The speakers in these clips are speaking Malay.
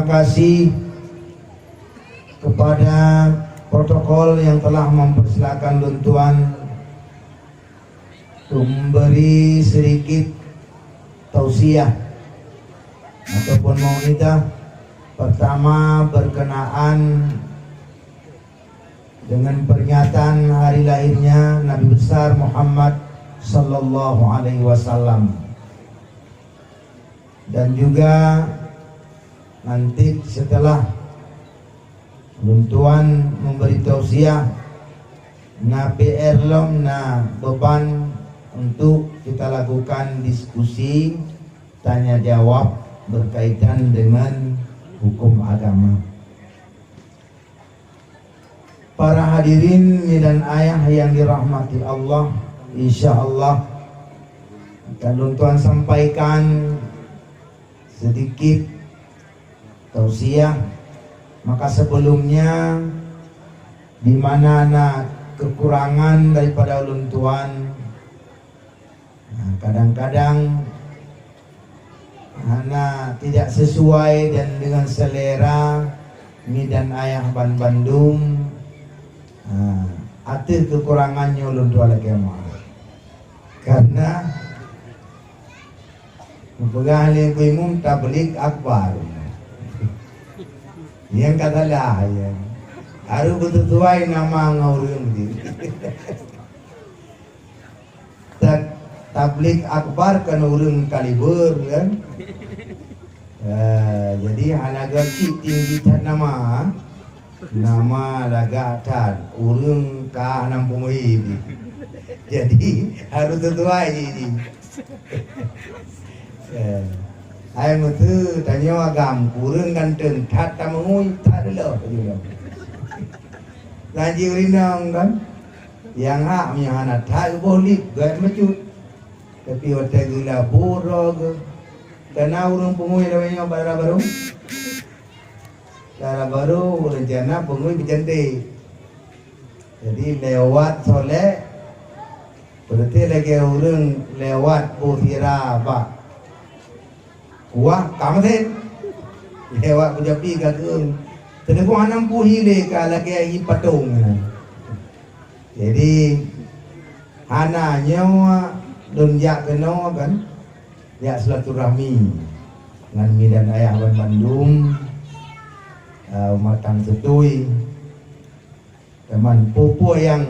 Terima kasih kepada protokol yang telah mempersilakan Luntuan untuk memberi sedikit tausiah ataupun mau'idah. Pertama berkenaan dengan pernyataan hari lahirnya Nabi besar Muhammad sallallahu alaihi wasallam, dan juga nanti setelah Luntuan memberi tausiah na PR lom na beban untuk kita lakukan diskusi tanya jawab berkaitan dengan hukum agama. Para hadirin dan ayah yang dirahmati Allah, insya Allah akan Luntuan sampaikan sedikit tausiah. Maka sebelumnya di mana kekurangan daripada Luntuan, kadang-kadang tidak sesuai dan dengan selera mi dan ayah Bandung. Ada kekurangannya Luntuan lagi karena pegang umum tabligh akbar yang kata lah ya harus betul-betul nama ngurung di tabligh akbar kan urung kaliber kan. Jadi halaga tinggi nama lagatan urung ka 60.000. Jadi harus sesuai ini. Ayam itu tanya agam kurang ganteng tak mengui tak ada lah. Lagi rinang kan, yang hak punya anak tak boleh gak mecut. Tapi waktu gula borog, karena urung pengui namanya baru. Cara baru rencana pengui bercantik. Jadi lewat soleh, berarti lagi urung lewat buhira pak. Wah, kamu teh lewat kujapi kagum. Telepon anam puhile lagi patung. Jadi anaknya dunjak kena kan, ya silaturahmi dengan mi dan ayah Bandung, matang setui, teman popo yang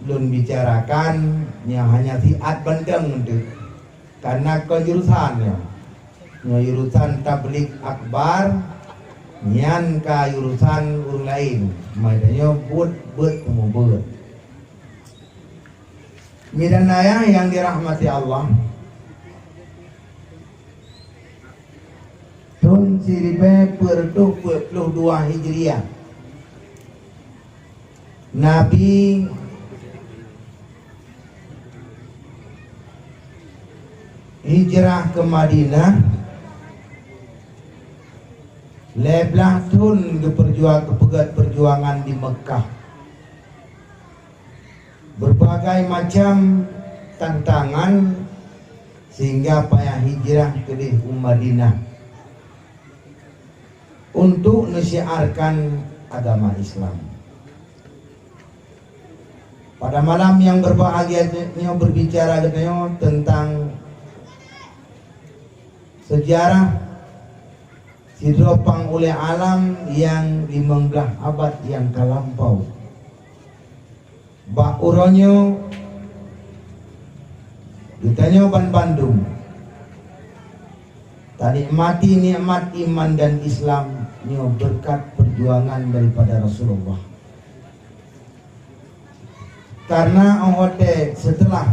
lun bicarakan yang hanya tiat bandeng untuk karena kejurusannya. Yurusan tabligh akbar nyan ka yurusan urang lain makanya buat pemubut midan ayah yang dirahmati Allah. Tahun 1422 Hijriah Nabi hijrah ke Madinah. Leblah tun perjuangan di Mekah. Berbagai macam tantangan sehingga payah hijrah ke Madinah untuk menyiarkan agama Islam. Pada malam yang berbahagia berbicara tentang sejarah didopang oleh alam yang 15 abad yang kalampau. Bak uronyo ditanya Bandung. Tadi mati nikmat iman dan Islam nyo berkat perjuangan daripada Rasulullah. Karena setelah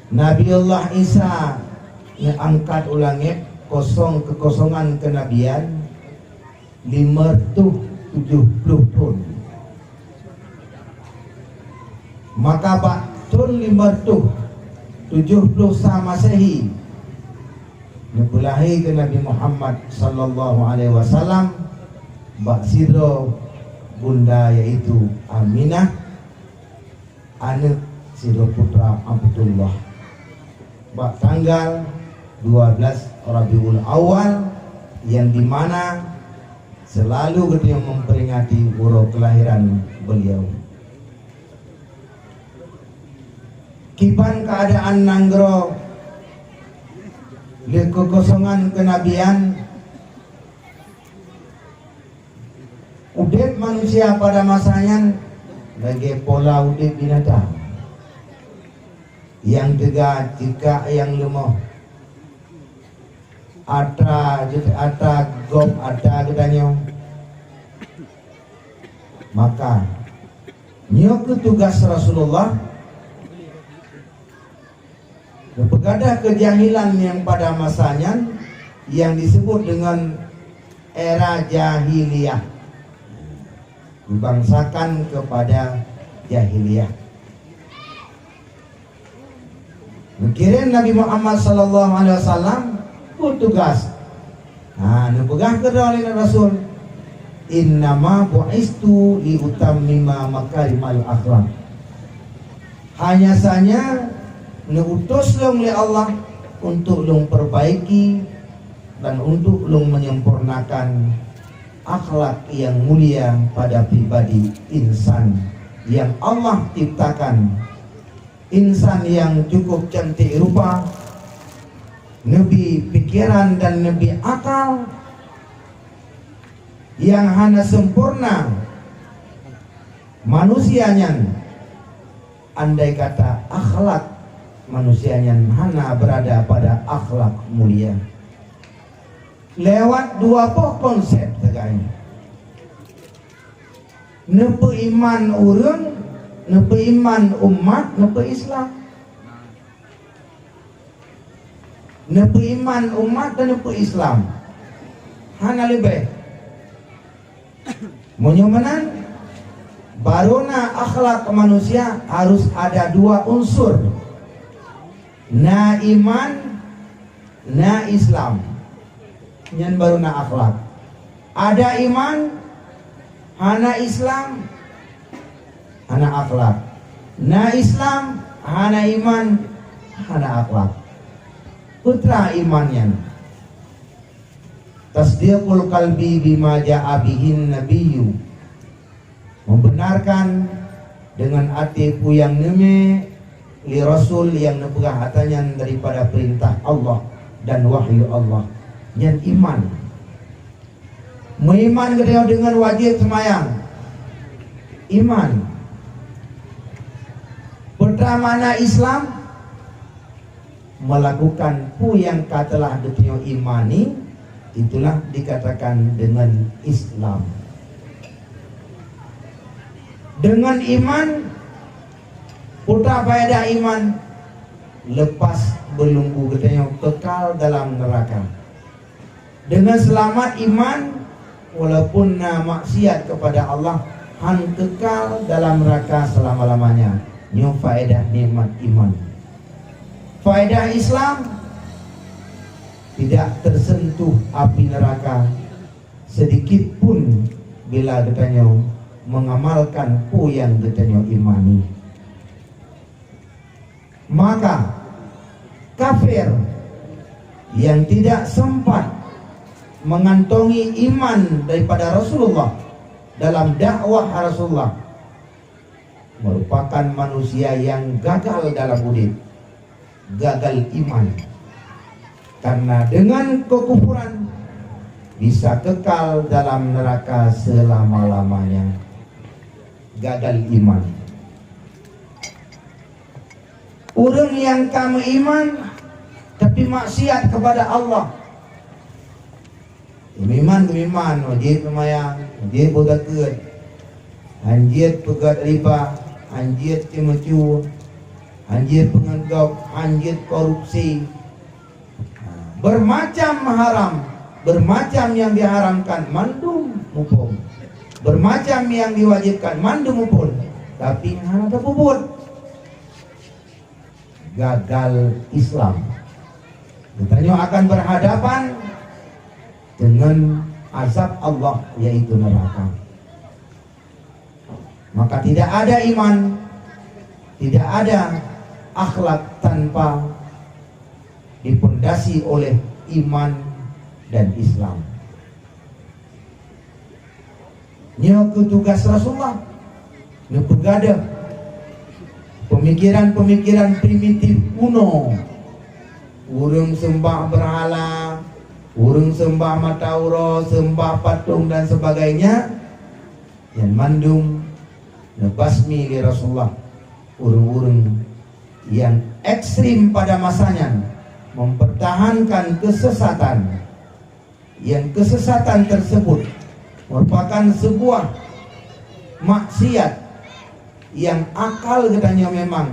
Nabiullah Isa yang angkat ulangnya kekosongan kenabian 570 tahun. Maka pak tahun 570 sama Masehi nyebulahi ke Nabi Muhammad sallallahu alaihi wasallam bak sidro bunda yaitu Aminah anak sidro putra Abdullah bak tanggal 12 Rabiul Awal yang dimana selalu kita memperingati urau kelahiran beliau. Kiban keadaan nanggro le kekosongan kenabian, udip manusia pada masanya bagi pola udip binatang yang tegak jika yang lemah ata gop ata gedanyo, maka nyo tugas Rasulullah begadah kejahilan yang pada masanya yang disebut dengan era jahiliyah, dibangsakan kepada jahiliyah. Mikirin Nabi Muhammad sallallahu alaihi wasallam tugas. Nah, nepegah kedua oleh Rasul. Innama bu'istu li utammima makarimal akhlak. Hanya saja neutus oleh Allah untuk perbaiki dan untuk menyempurnakan akhlak yang mulia pada pribadi insan yang Allah ciptakan, insan yang cukup cantik rupa, nebi pikiran dan nebi akal, yang hanya sempurna manusianya, andai kata akhlak manusianya hanya berada pada akhlak mulia. Lewat dua konsep tegaknya, nepe iman urang, nepe iman umat, nepe Islam. Nepe iman umat dan nepe Islam hana lebih menyomanan barona akhlak manusia harus ada dua unsur, na iman na Islam. Nyan barona akhlak, ada iman hana Islam hana akhlak, na Islam hana iman hana akhlak. Putra imannya tasdiqul qalbi bima ja'a bihin nabiyyu, membenarkan dengan hatiku yang neme li rasul yang nepegah hatanya daripada perintah Allah dan wahyu Allah. Yang iman mengiman kedua dengan wajib semayang iman. Pertama Islam, melakukan pu yang katalah detio imani, itulah dikatakan dengan Islam. Dengan iman putra faedah iman, lepas belunggu getenya kekal dalam neraka. Dengan selamat iman, walaupun maksiat kepada Allah, han kekal dalam neraka selama-lamanya. Nyo faedah nikmat iman. Faedah Islam, tidak tersentuh api neraka sedikit pun bila katanya mengamalkan pu yang katanya imani. Maka kafir yang tidak sempat mengantongi iman daripada Rasulullah dalam dakwah Rasulullah merupakan manusia yang gagal dalam hidup, gagal iman, karena dengan kekufuran bisa kekal dalam neraka selama-lamanya. Gagal iman. Orang yang kamu iman tapi maksiat kepada Allah, kemiman wajib memayang, wajib bergakat, anjir pegat riba, anjir cemecu, anjir pengenggap, anjir korupsi, bermacam haram, bermacam yang diharamkan mandum mupun, bermacam yang diwajibkan mandum mupun, tapi hanya terpuput. Gagal Islam, katanya akan berhadapan dengan azab Allah, yaitu neraka. Maka tidak ada iman, tidak ada akhlak tanpa dipondasi oleh iman dan Islam. Nyo ke tugas Rasulullah. Nyo pegadah pemikiran-pemikiran primitif kuno. Urung sembah berhala, urung sembah matauro, sembah patung dan sebagainya. Yang mandung nebasmi li Rasulullah. Urung-urung yang ekstrim pada masanya mempertahankan kesesatan. Yang kesesatan tersebut merupakan sebuah maksiat yang akal katanya memang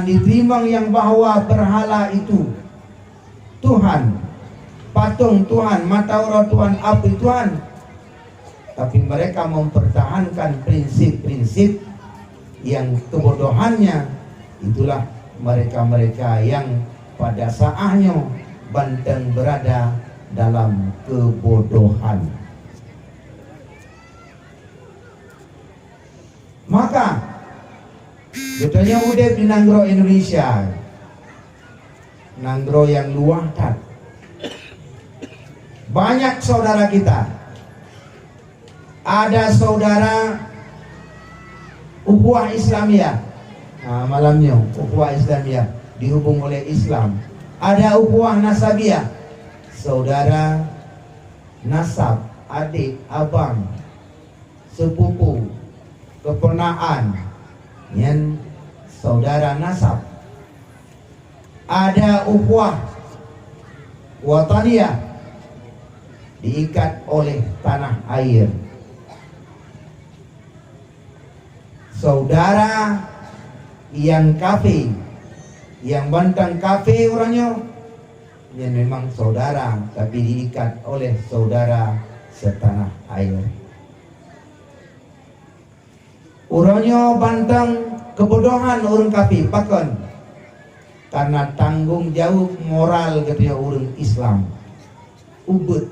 diterima yang bahwa berhala itu Tuhan, patung Tuhan, mataura Tuhan, api Tuhan. Tapi mereka mempertahankan prinsip-prinsip yang kebodohannya. Itulah mereka-mereka yang pada saatnya banteng berada dalam kebodohan. Maka betulnya udah di Nanggro Indonesia, Nanggro yang luar tak banyak saudara kita. Ada saudara ukhuwah Islamiyah, malamnya ukhuwah Islamiyah dihubung oleh Islam. Ada ukhuwah Nasabiyah, saudara nasab, adik, abang, sepupu, keponaan, yang saudara nasab. Ada ukhuwah wataniyah, diikat oleh tanah air. Saudara yang kafir, yang bantang kafir orangnya, yang memang saudara tapi diikat oleh saudara setanah air. Orangnya bantang kebodohan orang kafir pakon karena tanggung jawab moral ketika orang Islam ubud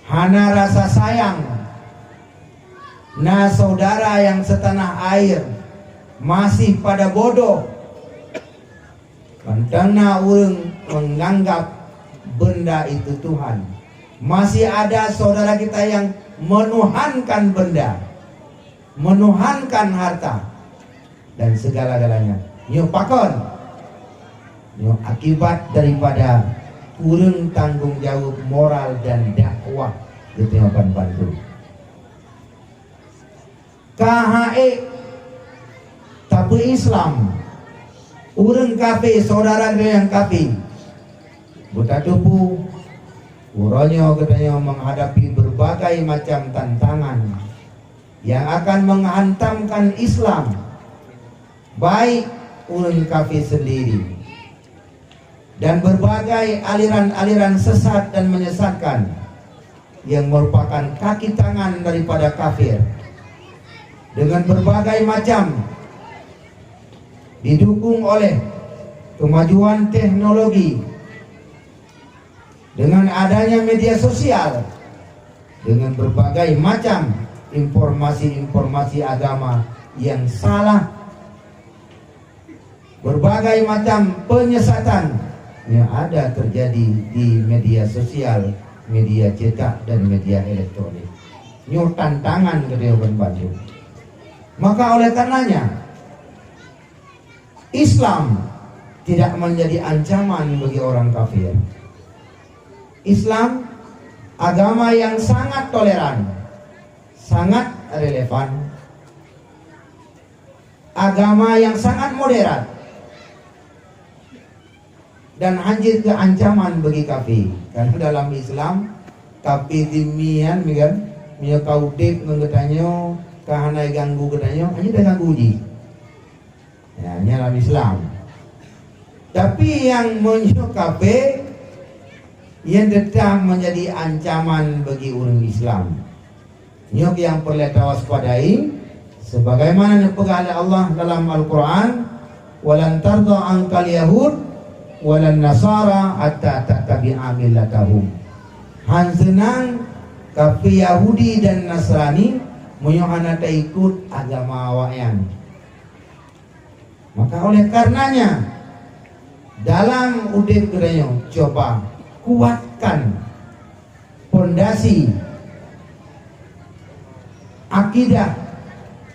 hana rasa sayang. Nah saudara yang setanah air masih pada bodoh, karena orang menganggap benda itu Tuhan. Masih ada saudara kita yang menuhankan benda, menuhankan harta dan segala-galanya. Nyo pakon, nyo akibat daripada kurang tanggung jawab moral dan dakwah ketemukan bantu. KHE tapi Islam urang kafir, saudara yang kafir buta tubuh uranya katanya menghadapi berbagai macam tantangan yang akan menghantamkan Islam, baik urang kafir sendiri dan berbagai aliran-aliran sesat dan menyesatkan yang merupakan kaki tangan daripada kafir. Dengan berbagai macam didukung oleh kemajuan teknologi, dengan adanya media sosial, dengan berbagai macam informasi-informasi agama yang salah, berbagai macam penyesatan yang ada terjadi di media sosial, media cetak dan media elektronik. Ini tantangan kedewan baju. Maka oleh karenanya Islam tidak menjadi ancaman bagi orang kafir. Islam agama yang sangat toleran, sangat relevan, agama yang sangat moderat dan hancur ke ancaman bagi kafir. Karena dalam Islam kafir dimian kan mia kaudip ngegetanyo kahanai ganggu katanya hanya dah ganggu uji ya, dalam Islam. Tapi yang menyukape yang tetap menjadi ancaman bagi orang Islam, nyok yang perlu tawaspadai sebagaimana dipegang oleh Allah dalam Al-Quran, walan tarda angkal yahud walan nasara hatta tattabi'a millatahum. Han senang kafir Yahudi dan Nasrani menyohana ikut agama awayan. Maka oleh karenanya dalam udip kita coba kuatkan pondasi akidah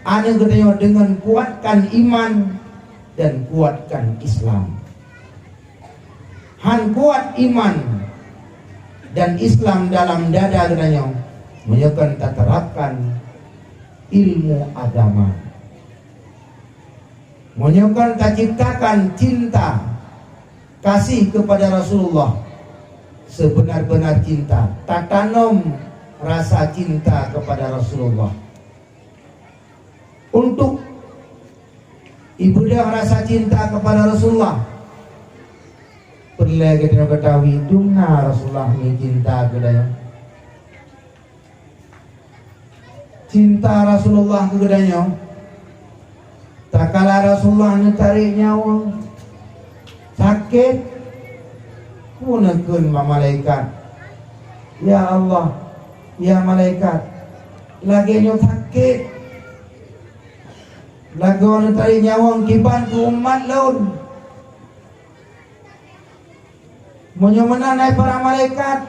anu katanya dengan kuatkan iman dan kuatkan Islam. Han kuat iman dan Islam dalam dada katanya menyekan terapkan ilmu agama, menyekan ciptakan cinta kasih kepada Rasulullah sebenar-benar cinta, tatanam rasa cinta kepada Rasulullah. Untuk ibadah rasa cinta kepada Rasulullah, perlu kita ketahui dumna Rasulullah ni cinta kepada cinta Rasulullah kepadanya. Tak kala Rasulullah ni tarik nyawa sakit, punakun malaikat, ya Allah, ya malaikat, lagi nyo sakit, lagi orang tarik nyawa kiban ke umat laun. Munyo menanai para malaikat,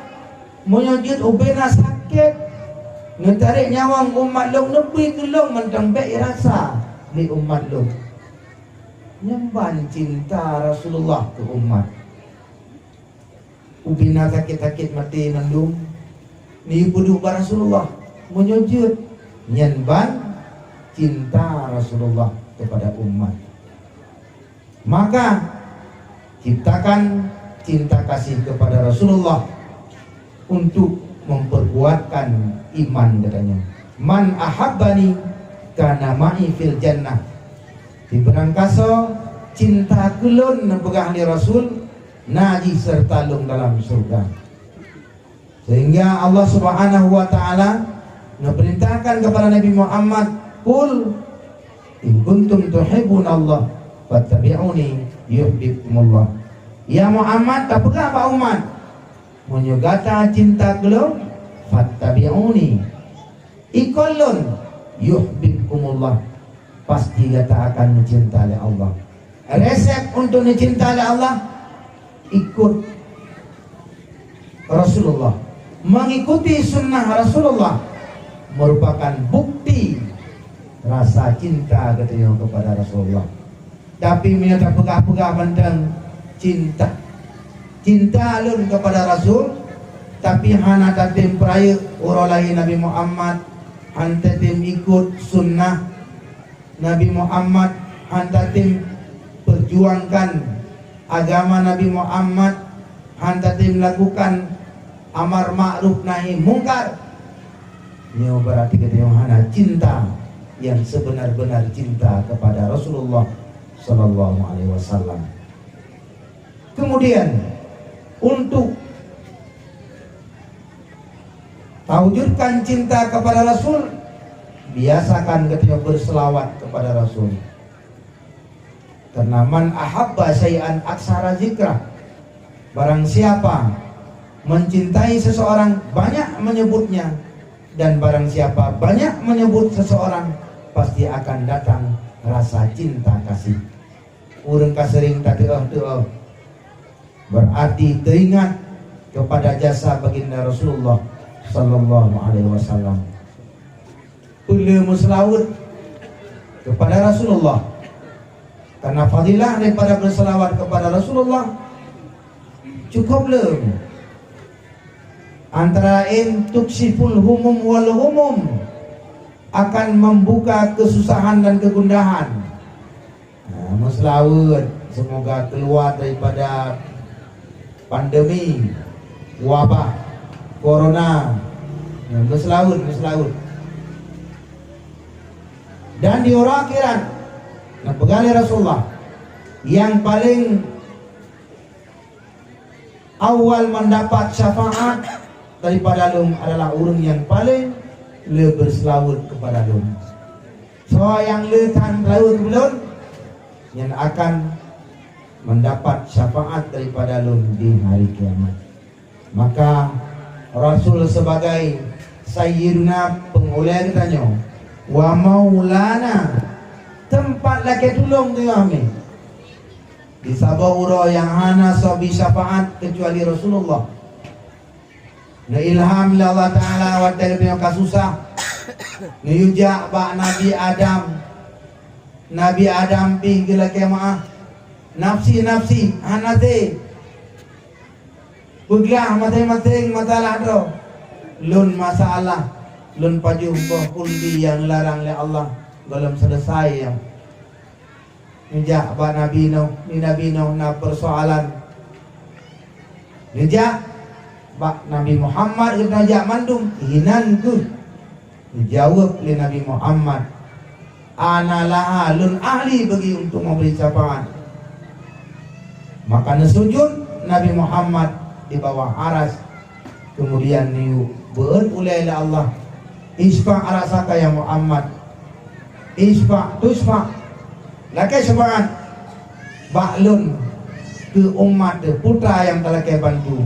munyo jid ubena sakit, ngetarik nyawa umat laun lebih kelong mentembek rasa di umat laun. Nyemban cinta Rasulullah ke umat. Ubina sakit-sakit mati nandung ni buduk Rasulullah menyujud nyemban cinta Rasulullah kepada umat. Maka ciptakan cinta kasih kepada Rasulullah untuk memperkuatkan iman katanya. Man ahabbani kana ma'i fil jannah. Di berangkasa cinta kulun nepegah li Rasul naji serta lung dalam surga. Sehingga Allah Subhanahu wa taala memerintahkan kepada Nabi Muhammad, "Qul in kuntum tuhibbunallah fattabi'uni yuhibbukumullah." Ya Muhammad, tak pegah Pak umat menyugata cinta kulun fattabi'uni ikolun yuhibbukumullah, pasti kita akan mencintai Allah. Resep untuk mencintai Allah, ikut Rasulullah. Mengikuti sunnah Rasulullah merupakan bukti rasa cinta katanya kepada Rasulullah. Tapi mereka pegah-pegah bentang cinta alun kepada Rasul, tapi hana tatim peraya orang lain Nabi Muhammad, hana tatim ikut sunnah Nabi Muhammad, hantatim perjuangkan agama Nabi Muhammad, hantatim lakukan amar ma'ruf nahi mungkar. Ini berarti kita yang hana cinta yang sebenar-benar cinta kepada Rasulullah Sallallahu Alaihi Wasallam. Kemudian untuk wujudkan cinta kepada Rasul, biasakan ketika berselawat kepada Rasul. Karena man ahabba syai'an aksara zikra, barang siapa mencintai seseorang banyak menyebutnya, dan barang siapa banyak menyebut seseorang pasti akan datang rasa cinta kasih. Urang kasering tadeah berarti teringat kepada jasa baginda Rasulullah Sallallahu Alaihi Wasallam. Perlu berselawat kepada Rasulullah, karena fadilah daripada berselawat kepada Rasulullah cukup belum. Antara lain tuksiful humum wal humum, akan membuka kesusahan dan kegundahan. Berselawat semoga keluar daripada pandemi wabah corona. Berselawat. Dan di orang akhirat, pegali Rasulullah yang paling awal mendapat syafaat daripada lum adalah orang yang paling berselawat kepada lum. So yang letan laut belum yang akan mendapat syafaat daripada lum di hari kiamat. Maka Rasul sebagai Sayyiduna pengoleh katanya, wa maulana, tempat laki tolong dia kami. Di sabawura yang hana sabi syafaat kecuali Rasulullah. Na ilham Allah Ta'ala wa ta'ala kasusah Niyujak bak Nabi Adam. Nabi Adam pi gila kemaah. Nafsi anate. Buglah masing-masing masalah do. Lun masalah, lun paju undi yang larang oleh Allah belum selesai yang. Nijak bak Nabi Nuh na persoalan. Nijak bak Nabi Muhammad ibn ajak mandum hinan ku. Dijawab oleh Nabi Muhammad, ana laha lun ahli bagi untuk memberi syafaat. Maka sujud Nabi Muhammad di bawah aras. Kemudian niu berulai Allah, isfa' arasaka ya Muhammad, isfa' tusfa' lakai syafaat baklun ke umat putra yang telah kau bantu,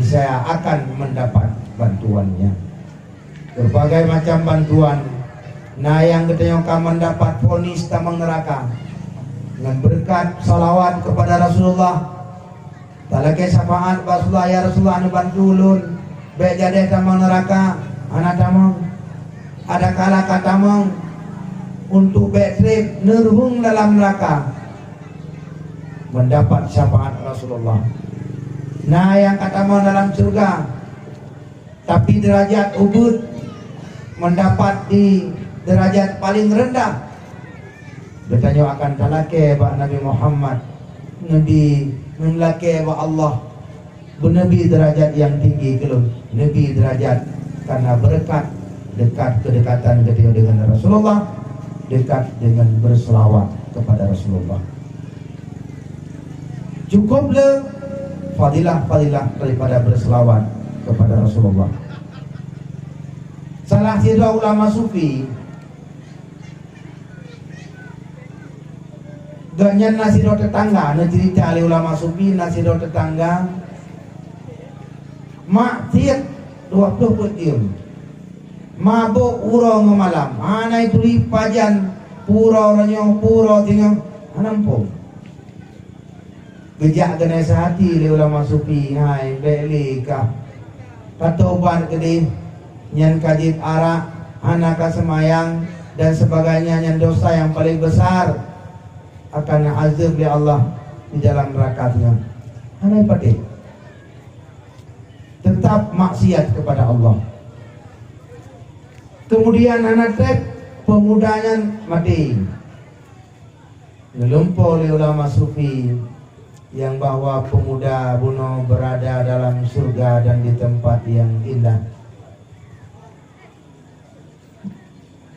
saya akan mendapat bantuannya. Berbagai macam bantuan. Nah yang katanya kamu mendapat vonis tamang neraka dengan berkat salawat kepada Rasulullah. Talakai syafaat Rasulullah, ya Rasulullah anu bantu ulun baik jadi tamang neraka anak tamang ada kala katamang untuk baik trip nerhung dalam neraka mendapat syafaat Rasulullah. Nah yang katamang dalam surga tapi derajat ubud mendapat di derajat paling rendah. Bertanya akan talake ba Nabi Muhammad, Nabi memlake ba Allah, Nabi derajat yang tinggi kelun, Nabi derajat karena berkat dekat kedekatan ketika dengan Rasulullah, dekat dengan berselawat kepada Rasulullah. Cukuplah fadilah daripada berselawat kepada Rasulullah. Salah satu ulama sufi ganyan nasido tetangga, cerita oleh ulama sufi nasido tetangga maksiat 20 petium mabuk uro ngemalam anai tuli pajan puro ranyo puro tinggal anampung gejak kena sehati oleh ulama sufi hai beli kah katoban kedih nyan kajib arak, anak semayang dan sebagainya, nyan dosa yang paling besar akan azab oleh Allah di dalam nerakanya. Anai pati tetap maksiat kepada Allah. Kemudian anak tek pemudanya mati. Ngelumpur oleh ulama sufi yang bahwa pemuda bunuh berada dalam surga dan di tempat yang indah.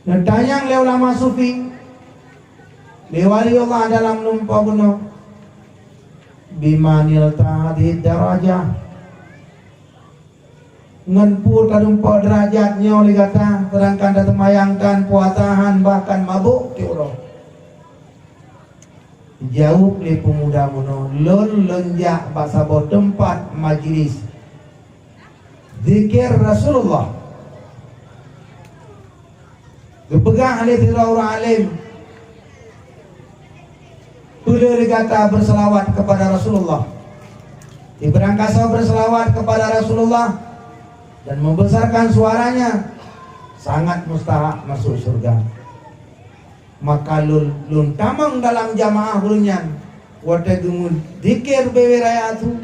Dan tanyang le ulama sufi lewali Allah dalam numpah gunung bimanil ta'adid darajah ngenpu tadumpah derajatnya oleh kata terangkan dan temayangkan puatahan bahkan mabuk ke Allah. Jauh le pemuda gunung lun lenjak basabo tempat majlis zikir Rasulullah. Kepegang oleh orang alim boleh dikata berselawat kepada Rasulullah, diberangkasa berselawat kepada Rasulullah dan membesarkan suaranya sangat mustahak masuk surga. Maka lun tamang dalam jamaah hulunyan wate gumun dikir beweraya tu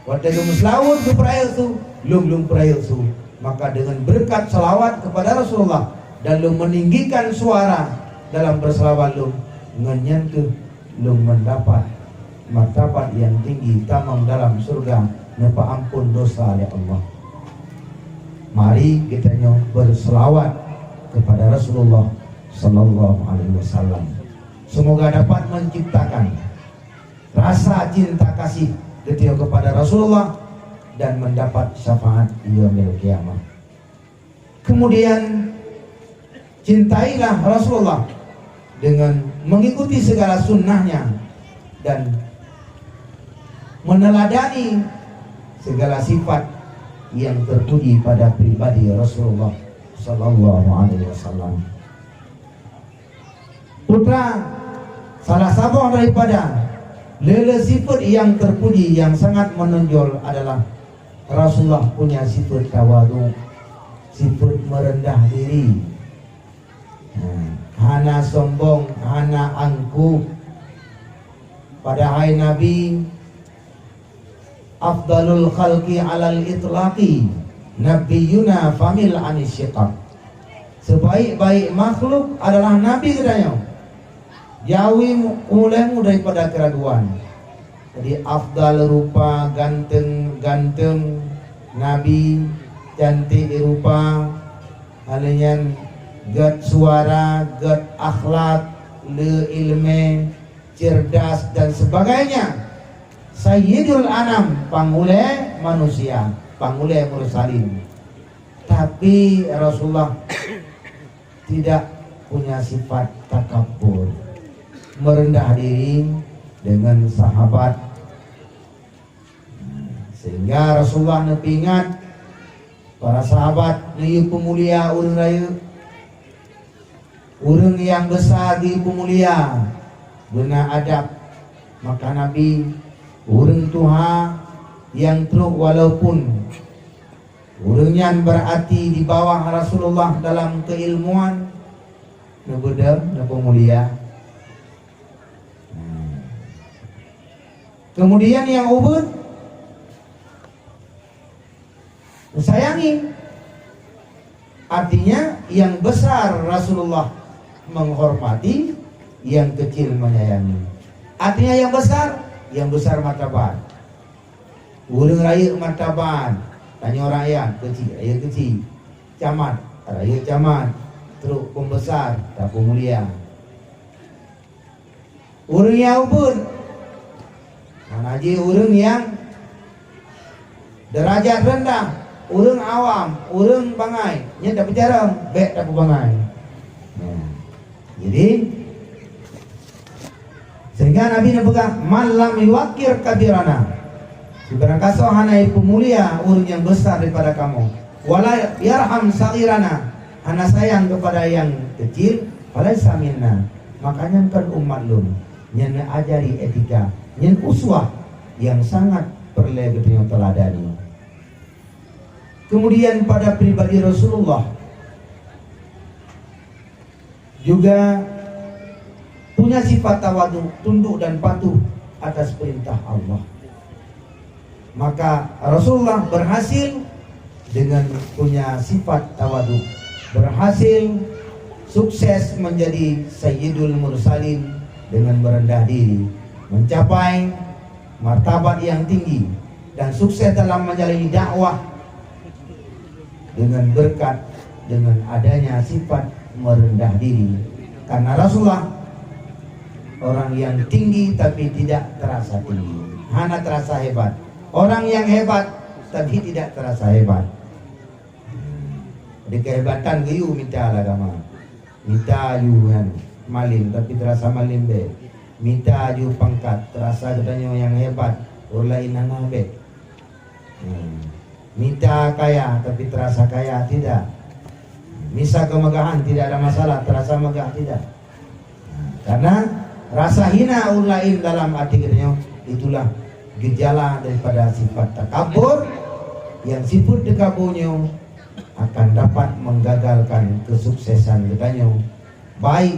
wate gumus laut ke prayosu lum prayosu. Maka dengan berkat selawat kepada Rasulullah dan lu meninggikan suara dalam berselawat lu ngenyentuh lu mendapat martabat yang tinggi tamang dalam surga nepa ampun dosa oleh Allah. Mari kita berselawat kepada Rasulullah Sallallahu Alaihi Wasallam. Semoga dapat menciptakan rasa cinta kasih ketika kepada Rasulullah dan mendapat syafaat di yaumil kiamah. Kemudian cintailah Rasulullah dengan mengikuti segala sunnahnya dan meneladani segala sifat yang terpuji pada pribadi Rasulullah Sallallahu Alaihi Wasallam. Putra salah satu daripada lele sifat yang terpuji yang sangat menonjol adalah Rasulullah punya sifat tawadu. sifat merendah diri. Hana sombong, hana angkuh. Padahal Nabi afdalul khalqi alal itlaqi nabiyuna famil anisyiqaq. Sebaik-baik makhluk adalah Nabi katanya. Jauhi mulaimu daripada keraguan. Jadi afdal rupa, ganteng Nabi, cantik rupa, halian gad suara, gad akhlak, le ilme, cerdas dan sebagainya. Sayyidul Anam, panggule manusia, panggule mursalin. Tapi Rasulullah tidak punya sifat takabur, merendah diri dengan sahabat. Sehingga Rasulullah nepingat para sahabat niu pemulia urang raya, urang yang besar di pemulia benar adab. Maka Nabi urang tuha yang truk walaupun urangnya berarti di bawah Rasulullah dalam keilmuan nebeda nepemulia. Kemudian yang ubud sayangi, artinya yang besar Rasulullah menghormati, yang kecil menyayangi. Artinya yang besar martabat. Urang raya martabat, tanya rakyat kecil, camat, rakyat camat, terus pembesar, tak pemulia. Urang yang ubud, haji urang yang derajat rendah, urang awam, urang bangai, nya tak berjarang, baik tak bangai. Jadi sehingga Nabi pegang malam yuwakir kabirana. Sebarang kaso hanai pemulia urang yang besar daripada kamu. Wala yarham saghirana, hana sayang kepada yang kecil, falaisa minna. Makanya kan umat lum nyen ajari etika, nyen uswah yang sangat perlu kita teladani. Kemudian pada pribadi Rasulullah juga punya sifat tawadu, tunduk dan patuh atas perintah Allah. Maka Rasulullah berhasil dengan punya sifat tawadu, berhasil sukses menjadi Sayyidul Mursalin dengan merendah diri, mencapai martabat yang tinggi dan sukses dalam menjalani dakwah dengan berkat dengan adanya sifat merendah diri. Karena Rasulullah orang yang tinggi tapi tidak terasa tinggi, hanya terasa hebat. Orang yang hebat tapi tidak terasa hebat. Di kehebatan giyu minta agama, minta yuhan malim tapi terasa malim be, minta ju pangkat terasa katanya yang hebat, orang lain nana be. Minta kaya tapi terasa kaya tidak. Misa kemegahan tidak ada masalah, terasa megah tidak. Karena rasa hina orang lain dalam hati katanya, itulah gejala daripada sifat takabur, yang sifat takaburnya akan dapat menggagalkan kesuksesan katanya baik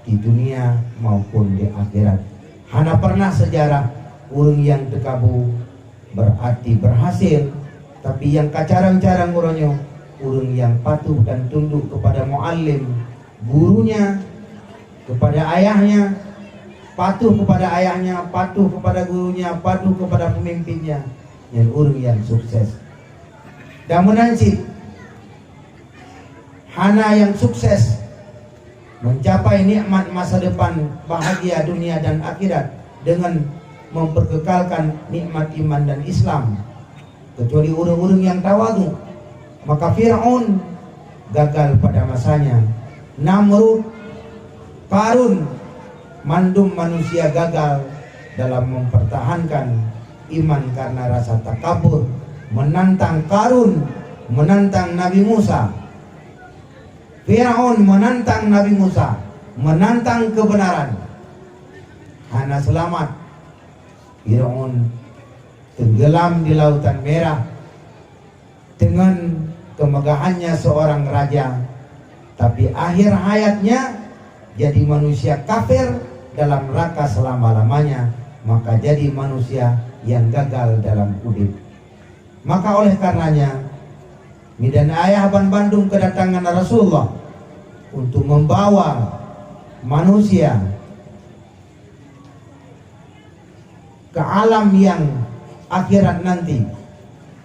di dunia maupun di akhirat. Hana pernah sejarah orang yang takabur berarti berhasil, tapi yang kacarang-carang orangnya orang yang patuh dan tunduk kepada muallim, gurunya, kepada ayahnya, patuh kepada ayahnya, patuh kepada gurunya, patuh kepada pemimpinnya, yang orang yang sukses. Dan menansib hana yang sukses mencapai nikmat masa depan bahagia dunia dan akhirat dengan memperkekalkan nikmat iman dan Islam, kecuali orang-orang yang tawadu. Maka Fir'aun gagal pada masanya, Namrud, Qarun, mandum manusia gagal dalam mempertahankan iman karena rasa takabur, menantang Qarun, menantang Nabi Musa. Fir'aun menantang Nabi Musa, menantang kebenaran. Hana selamat. Fir'aun tenggelam di Lautan Merah dengan kemegahannya seorang raja, tapi akhir hayatnya jadi manusia kafir dalam neraka selama-lamanya, maka jadi manusia yang gagal dalam hidup. Maka oleh karenanya Midan ayah Ban Bandung kedatangan Rasulullah untuk membawa manusia ke alam yang akhirat nanti,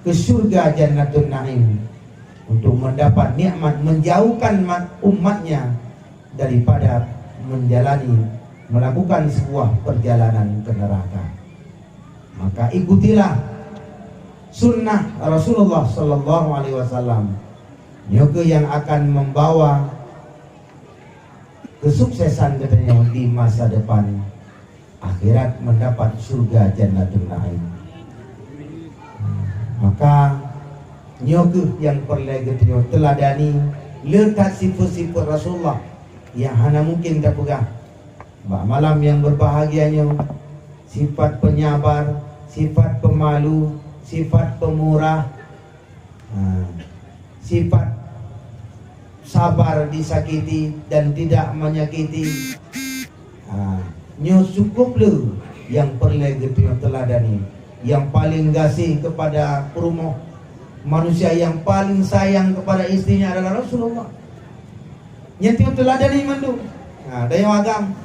ke surga Jannatul Naim, untuk mendapat nikmat, menjauhkan umatnya daripada melakukan sebuah perjalanan ke neraka. Maka ikutilah sunnah Rasulullah Sallallahu Alaihi Wasallam, yang akan membawa kesuksesan katanya di masa depan, akhirat mendapat surga Jannatul Naim. Maka nyoke yang perlu kita teladani lekat sifat-sifat Rasulullah yang hanya mungkin kita pegang. Malam yang berbahagianya, sifat penyabar, sifat pemalu, sifat pemurah, sifat sabar disakiti dan tidak menyakiti. Nyo cukup lu yang perlu kita teladani. Yang paling kasih kepada perumah manusia, yang paling sayang kepada istrinya adalah Rasulullah. Yang teladani mandu. Daya agam.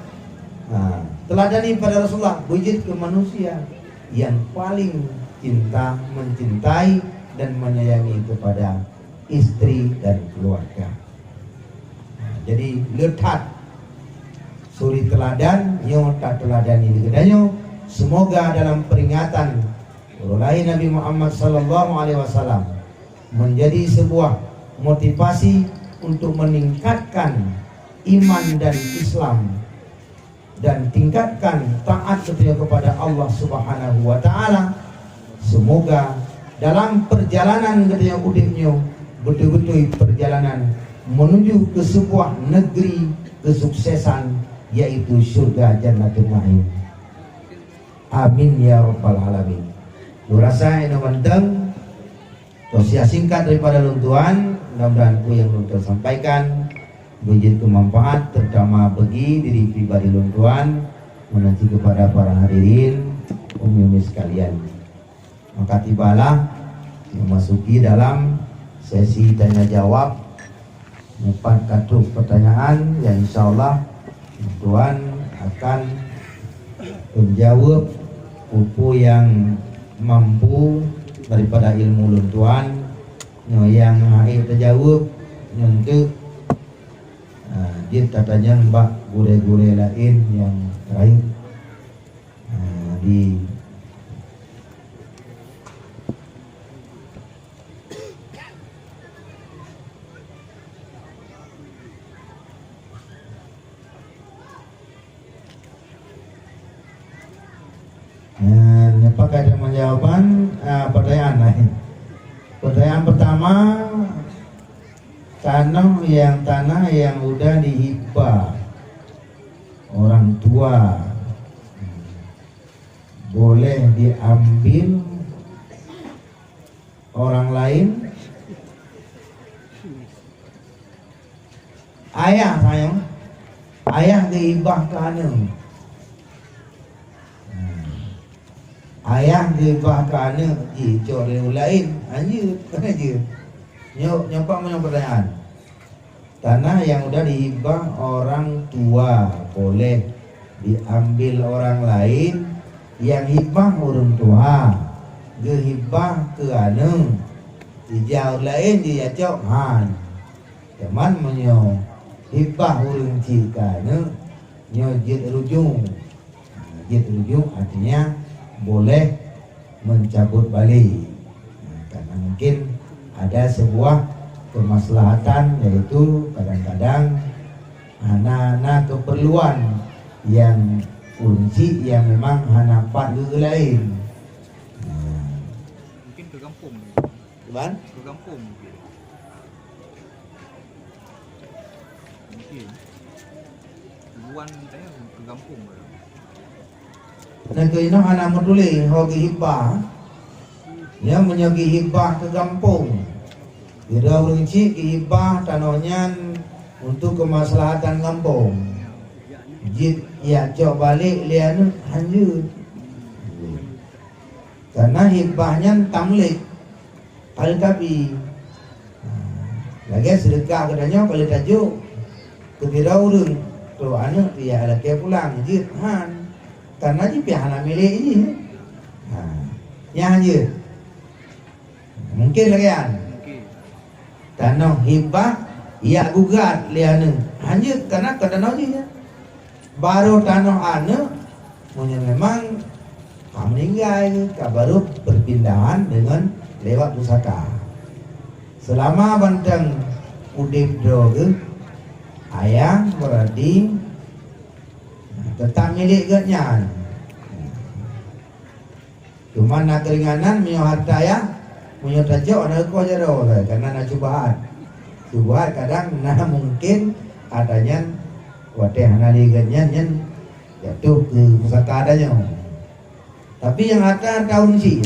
Teladani pada Rasulullah, wujud ke manusia yang paling cinta, mencintai dan menyayangi kepada istri dan keluarga. Jadi letak suri teladan yang tak teladani digedanyo. Semoga dalam peringatan Ulai Nabi Muhammad Sallallahu Alaihi Wasallam menjadi sebuah motivasi untuk meningkatkan iman dan Islam dan tingkatkan taat setia kepada Allah Subhanahu Wa Taala. Semoga dalam perjalanan ketika udipnya betul-betul perjalanan menuju ke sebuah negeri kesuksesan, yaitu surga Jannatul Naim. Amin ya rabbal alamin. Rasa ini mendeng dosia singkat daripada luntuan, mudah-mudahan yang luntuan sampaikan menjadi kemanfaat, terutama bagi diri pribadi luntuan, menanti kepada para hadirin umum sekalian. Maka tibalah memasuki dalam sesi tanya jawab 4 katuk pertanyaan yang insyaallah Tuan akan menjawab pupu yang mampu daripada ilmu luntuan yang hai terjawab untuk dia katanya mbak gure-gure lain yang lain di apakah ada menjawaban pertanyaan lain. Pertanyaan pertama, tanah yang udah dihibah orang tua boleh diambil orang lain? Ayah dihibah ke anak. Ayah dihibah ke anak cari lain aja. Nyapa punya pertanyaan. Tanah yang udah dihibah orang tua boleh diambil orang lain, yang hibah orang tua gehibah ke anak dijauh lain dia cok teman menyo hibah orang cikana nyo jid rujung artinya boleh mencabut balik, karena mungkin ada sebuah kemaslahatan, yaitu kadang-kadang anak-anak keperluan yang kunci yang memang hanapat ke lain. Mungkin ke kampung. Gimana? Ke kampung mungkin. Tujuan saya ke kampung. Nah kena anak meduli hoki hibah, ya menyogi hibah ke kampung, Kira orang cik hibah tanahnya untuk kemaslahatan kampung. Jit ya cok balik lian hanjut. Karena hibahnya tamlik al-kabi. Lagi sedekah katanya kalau tajuk kebira urun tu anak dia ada ke pulang jit han karena di pihak anak milik ini yang je mungkin lagi kan Okey. tanah hibah ia gugat liana hanya karena kadang je baru tanah anak punya memang meninggal baru berpindahan dengan lewat pusaka. Selama banteng udip doge ayang berarti tetap milik getnya. Cuma nak keringanan mio harta ya, mio tajuk nak ko jero karena nak cubaan. Cubaan kadang nah mungkin adanya wateh hanali getnya nyen jatuh ke pusaka adanya. Tapi yang ada tahun sih.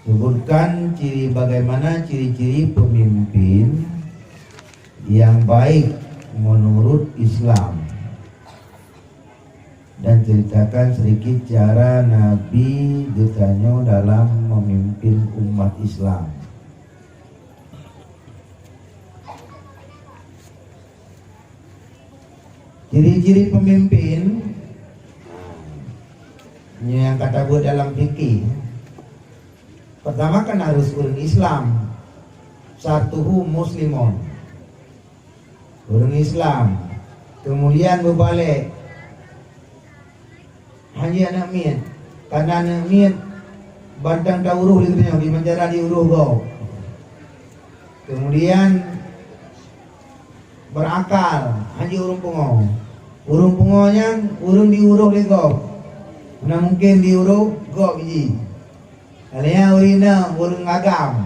Sebutkan bagaimana ciri-ciri pemimpin yang baik menurut Islam dan ceritakan sedikit cara Nabi Getanyo dalam memimpin umat Islam. Ciri-ciri pemimpin yang kata buat dalam fikih. Pertama kan harus orang Islam. Satuhu muslimun. Orang Islam. Kemudian berbalik. Hanya anak miat. Karena anak miat badang dah uruh di penjara di uruh kau. Kemudian berakal. Hanya urung pungo. Urung pungonya urung diuruh di kau. Mana mungkin diuruh kau biji. Alaya urinam urung agam.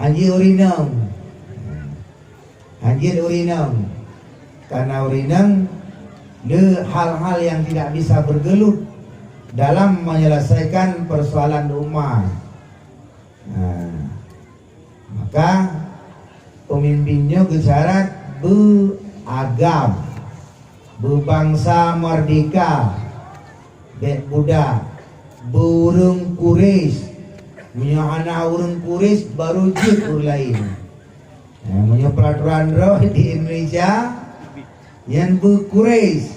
Haji urinam. Haji urinam. Karena urinam le hal-hal yang tidak bisa bergelut dalam menyelesaikan persoalan umat. Maka pemimpinnya gesyarat beragam, berbangsa merdeka, bek budak, burung Quraisy. Punya anak orang Quraisy baru jid orang lain. Punya peraturan roh di Indonesia yang Quraisy,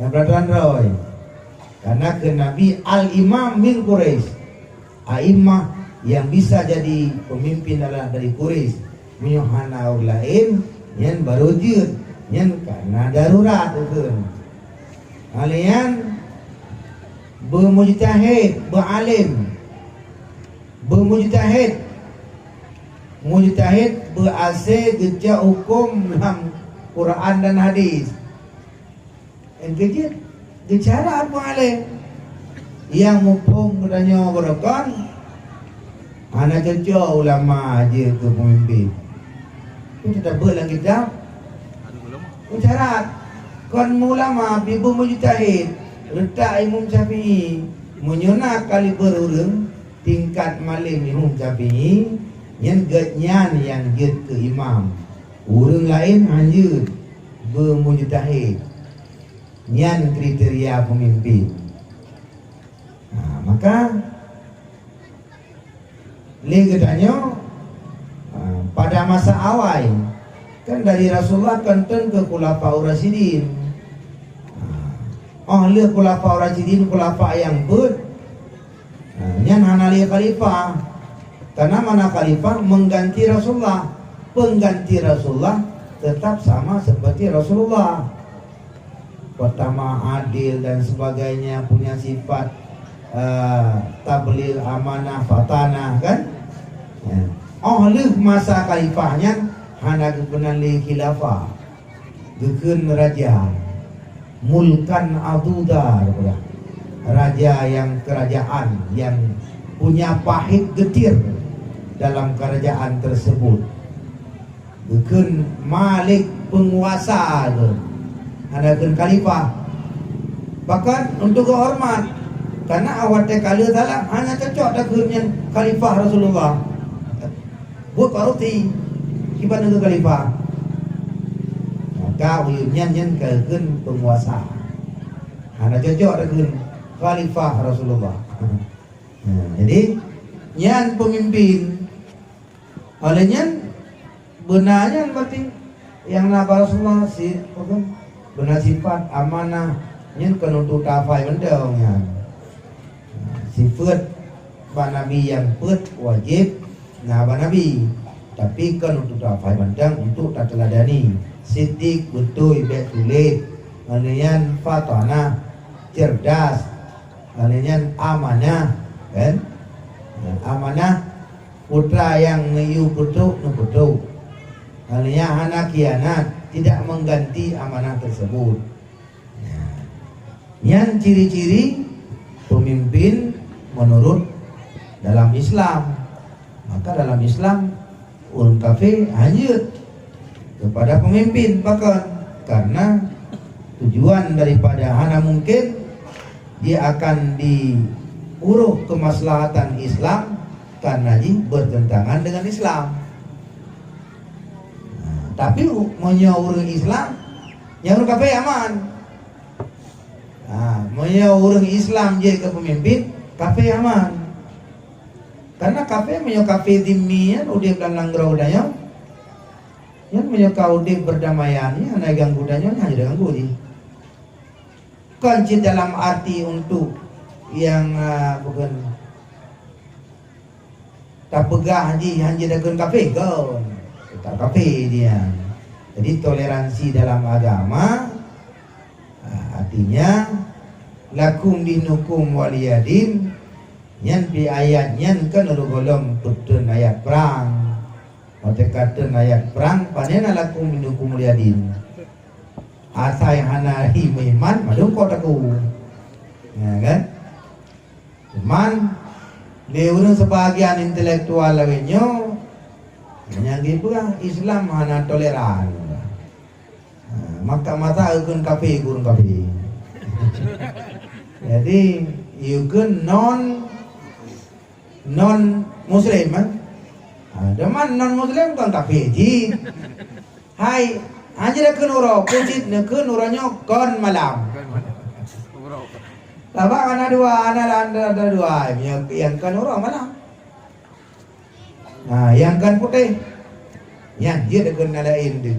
yang peraturan roh. Karena ke Nabi al-imam min Quraisy, aimah yang bisa jadi pemimpin adalah dari Quraisy. Punya anak orang lain yang baru jid, yang karena darurat itu. Kalian bermujtahid, beralim. Bermujtahid. Mujtahid berasal kerja hukum dalam Quran dan hadis. Kerja bicara apa alim? Yang mumpung katanya berakan anak kerja ulama aja ke pemimpin. Itu tak boleh kita. Ada ulama. Syarat kon ulama bibu mujtahid letak Imam Syafi'i menyuna kali berurang tingkat malim Imam Syafi'i yang getnyan yang get ke imam. Urang lain hanya bermujtahid. Nyan kriteria pemimpin. Maka lagi katanya pada masa awal kan dari Rasulullah kenten ke Khulafaur Rasyidin. Le Khulafaur Rasyidin khulafa yang nyan hanali khalifah. Karena mana khalifah mengganti Rasulullah. Pengganti Rasulullah tetap sama seperti Rasulullah. Pertama adil dan sebagainya, punya sifat tabligh amanah fatanah kan. Le masa khalifahnya hana kebenan li khilafah. Gekeun raja. Mulkan aduda. Raja yang kerajaan yang punya pahit getir dalam kerajaan tersebut. Bukan malik penguasa tu. Ada khalifah. Bahkan untuk kehormat Karena awak kala salah hanya cocok dah dengan khalifah Rasulullah. Buat roti kiban ke khalifah. Maka uyunnya ke penguasa. Hanya cocok dah dengan khalifah Rasulullah. Jadi nyan pemimpin olehnya benarnya berarti yang Nabi Rasulullah benar sifat amanah nyan kenutut tafai mendong ya. Sifat Nabi yang wajib Nabi tapi kenutut tafai mendong untuk tak teladani siddiq betul betulit olehnya fatana cerdas olehnya amanah kan amanah putra yang ngeyu betul hanya anak kianat tidak mengganti amanah tersebut. Yang ciri-ciri pemimpin menurut dalam Islam. Maka dalam Islam ulun kafir hanyut kepada pemimpin bahkan karena tujuan daripada hana mungkin dia akan diuruk kemaslahatan Islam karena bertentangan dengan Islam. Tapi menyaur Islam nyaur kafe aman. Menyaur Islam je ke pemimpin kafe aman. Karena kafe menyaur kafe dimian udah belang graudanya. Yang menyaur udah berdamaiannya naik ganggu danya hanya ganggu je. Kunci dalam arti untuk yang bukan tak pegah hanya dengan kafe kau. Tak kafe dia. Jadi toleransi dalam agama artinya lakum dinukum waliyadin yang di ayatnya kan golong betul ayat perang. Mata kata ayat perang panena lakum dinukum waliyadin. Asai hanari meman madung kau taku. Ya kan? Cuman leurun sebagian intelektual lainnya yang pula Islam hanya toleran. Maka masa ikun kafe gurun kafe. Jadi ikun non Muslim kan? Deman non Muslim kan kafe ji. Hai, hanya ikun uro, pucit ikun uranyo kon malam. Laba ada dua, yang kan uro malam. Nah, yang kan putih, yang dia dengan nalain tu.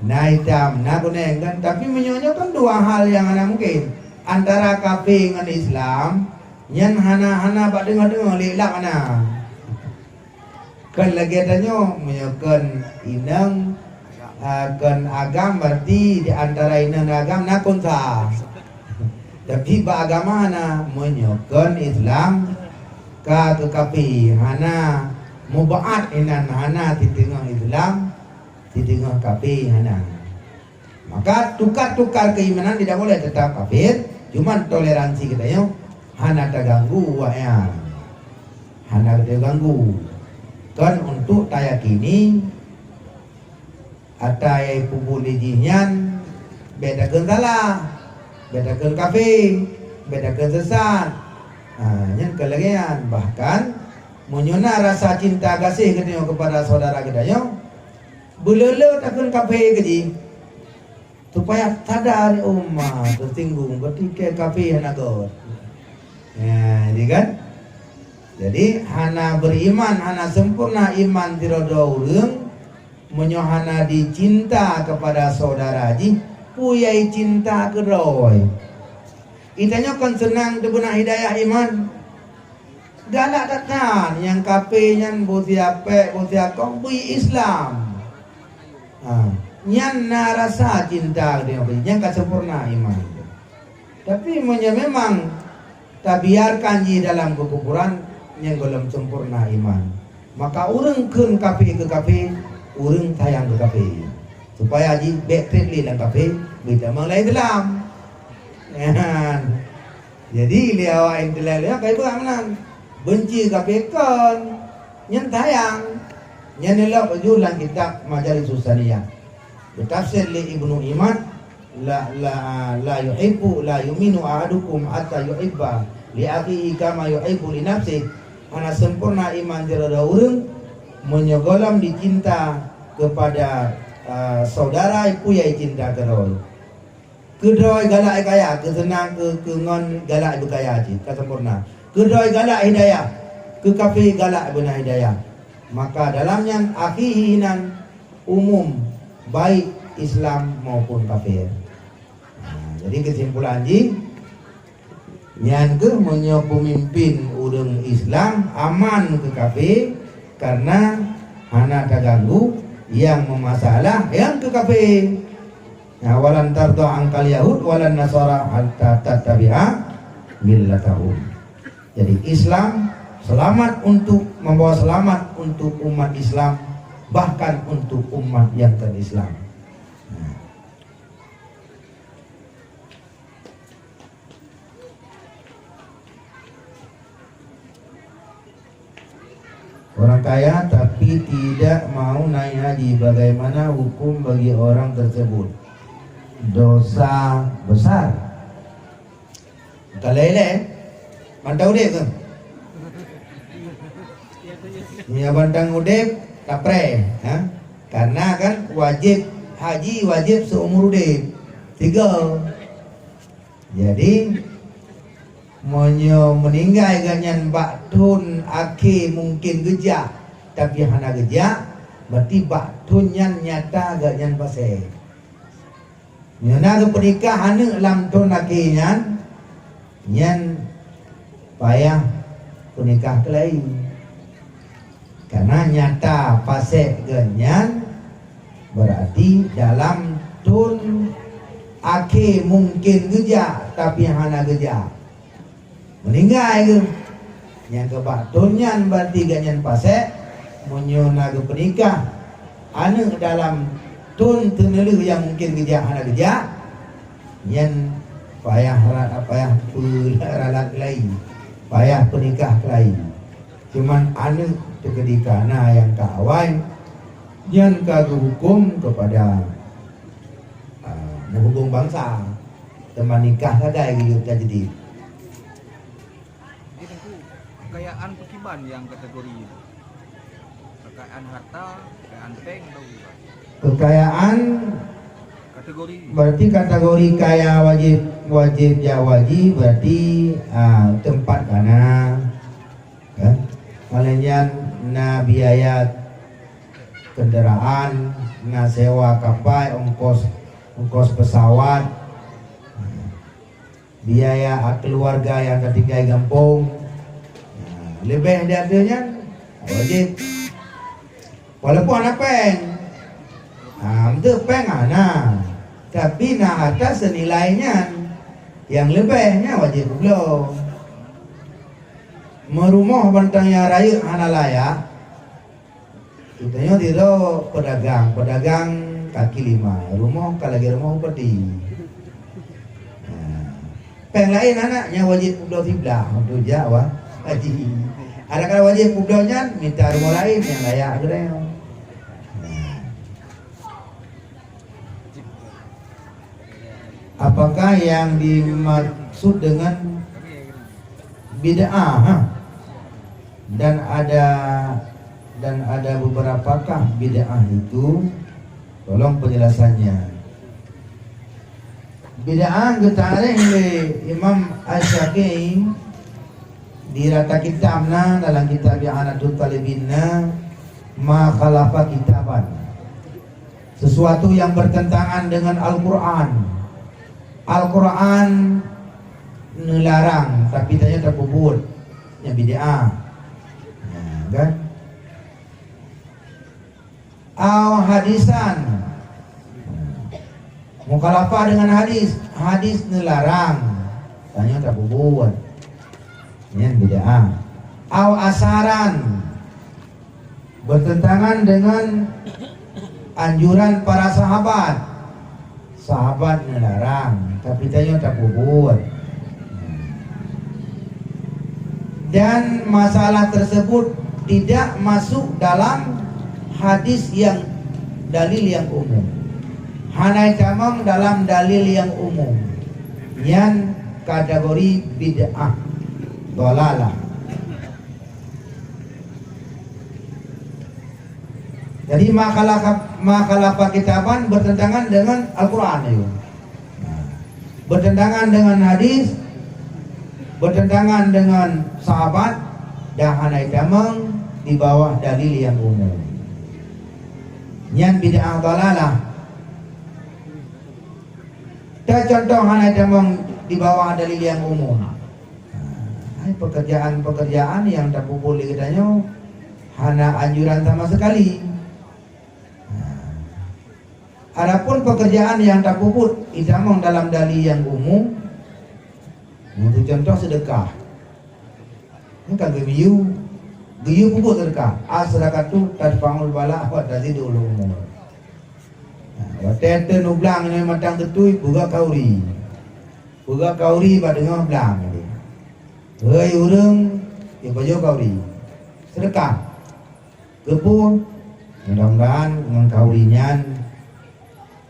Nah hitam, nah kuning kan. Tapi menyonyokan dua hal yang ada mungkin antara kafe dengan Islam. Yang hana pak dengar lelak mana. Kan lagi adanya menyonyokan inang kan agam berarti di antara inang agam nak kunsa. Tapi pak agama hana menyonyokan Islam. Ka ke kafe hana mubaat inan hana di tengah Islam di tengah kafe hana. Maka tukar-tukar keimanan tidak boleh tetap kafir, cuma toleransi kita yo hana terganggu ya. Hana terganggu. Kan untuk tayakini atai pubulijian bedakan salah, bedakan kafe, bedakan sesat. Yang kelegean bahkan menyona rasa cinta kasih kita kepada saudara kita yo belele takkan kafe keji supaya sadar umat tersinggung ketika kafe hana god. Ya, jadi kan? Jadi hana beriman, hana sempurna iman tirodo urang menyohana dicinta kepada saudara ji puyai cinta keroy. Itanya kan senang dibuna hidayah iman. Galak datang yang kafe yang botiape botiakong bui Islam. Nyan narasa cinta dia yang kesempurna iman. Tapi memang tak biarkan di dalam kekufuran yang belum sempurna iman. Maka urang ke kafe, urang tayang ke kafe. Supaya ji backtrack dalam kafe bisa mengalai Islam. Jadi liau intelektual kayak mana benci kapekan nyen tayang nyen elok julan kitab Majalis Susaniyah. Tafsir li Ibnu Imad la yuhibbu la yuminu ahadukum hatta yuhibba li akhihi kama yuhibbu li nafsihi. Ana sempurna iman tirada urang menyogolam dicinta kepada saudara ipu yai cinta keroi. Kedoi galak kaya, kesenang ke ngon galak berkaya je, kesempurna. Kedoi galak hidayah, ke kafir galak benar hidayah. Maka dalamnya akhihinan umum baik Islam maupun kafir. Jadi kesimpulan ji yang ke menyo pemimpin urang Islam aman ke kafir karena anak terganggu yang memasalah yang ke kafir. Ya, walan tarda angkal yahud walan nasara hatta tattabi'a millatahum. Jadi Islam selamat untuk membawa selamat untuk umat Islam, bahkan untuk umat yang non-Islam. Orang kaya tapi tidak mau naik haji, bagaimana hukum bagi orang tersebut? Dosa besar. Kalele, mantau deh kan? Ya bantang udep kapre, ha? Karena kan wajib haji wajib seumur udep 3. Jadi monyo meninggal ganyan baktun aki mungkin gejak, tapi hana gejak berarti baktunyan nyata ganyan pasai. Nyana ke pernikahan lam tun aki nyan payah pernikah kelai. Karena nyata pasai ganyan berarti dalam tun aki mungkin gejak tapi hana gejak. Meninggal ke yang kebatunnya berarti ganyan pasek menyona ke penikah anak dalam tun tenelu yang mungkin kerja anak kerja yang payah ralat lain payah penikah lain cuman anak kekedikana yang kawan yang kagum hukum kepada menghukum bangsa teman nikah saja gitu jadi. Kekayaan pekiban yang kategori kekayaan harta, kekayaan bank atau kekayaan kategori berarti kategori kaya wajib ya wajib berarti tempat kana kan kalian na biaya kendaraan na sewa kapal ongkos pesawat biaya keluarga yang ketiga gampung lebih darinya wajib walaupun anak peng itu peng anak tapi nah atas senilainya yang lebihnya wajib belum merumah bantangnya raya anak layak itanya tidak pedagang kaki 5 rumah kalau lagi rumah peti peng lain anaknya wajib belum tiblah untuk Jawa haji. Ada kalau wajib pudahnya minta rumah lain yang layak gitu. Apakah yang dimaksud dengan bid'ah? Dan ada beberapakah bid'ah itu? Tolong penjelasannya. Bid'ah getareh oleh Imam Asy-Syafi'i di rata kitabna dalam kitab I'anatul Talibinna ma khalafa kitaban sesuatu yang bertentangan dengan Al-Quran. Al-Quran melarang tapi tanya terpubut yang bid'ah kan hadisan mukhalafah dengan hadis melarang tanya terpubut yang bid'ah. Asaran bertentangan dengan anjuran para sahabat melarang tapi tanya tak buat dan masalah tersebut tidak masuk dalam hadis yang dalil yang umum hanai tamang dalam dalil yang umum yang kategori bid'ah dalalah. Jadi makalah kitaban bertentangan dengan Al-Quran itu. Bertentangan dengan hadis, bertentangan dengan sahabat, dan hanai tamang di bawah dalil yang umum. Yang bid'ah dalalah. Dan contoh hanai tamang di bawah dalil yang umum. Pekerjaan-pekerjaan yang tak boleh katanya hana anjuran sama sekali. Adapun pekerjaan yang tak puput itamang dalam dalil yang umum, untuk contoh sedekah. Ini kan geyu puput sedekah. As-sedekatu tadfa'ul bala wa tazidul umur. Waktu nublang ini matang tetui buka kauri pada dengar belang. Hei urang, dia baju kauri sedekah kepun, mudah-mudahan dengan kaurinya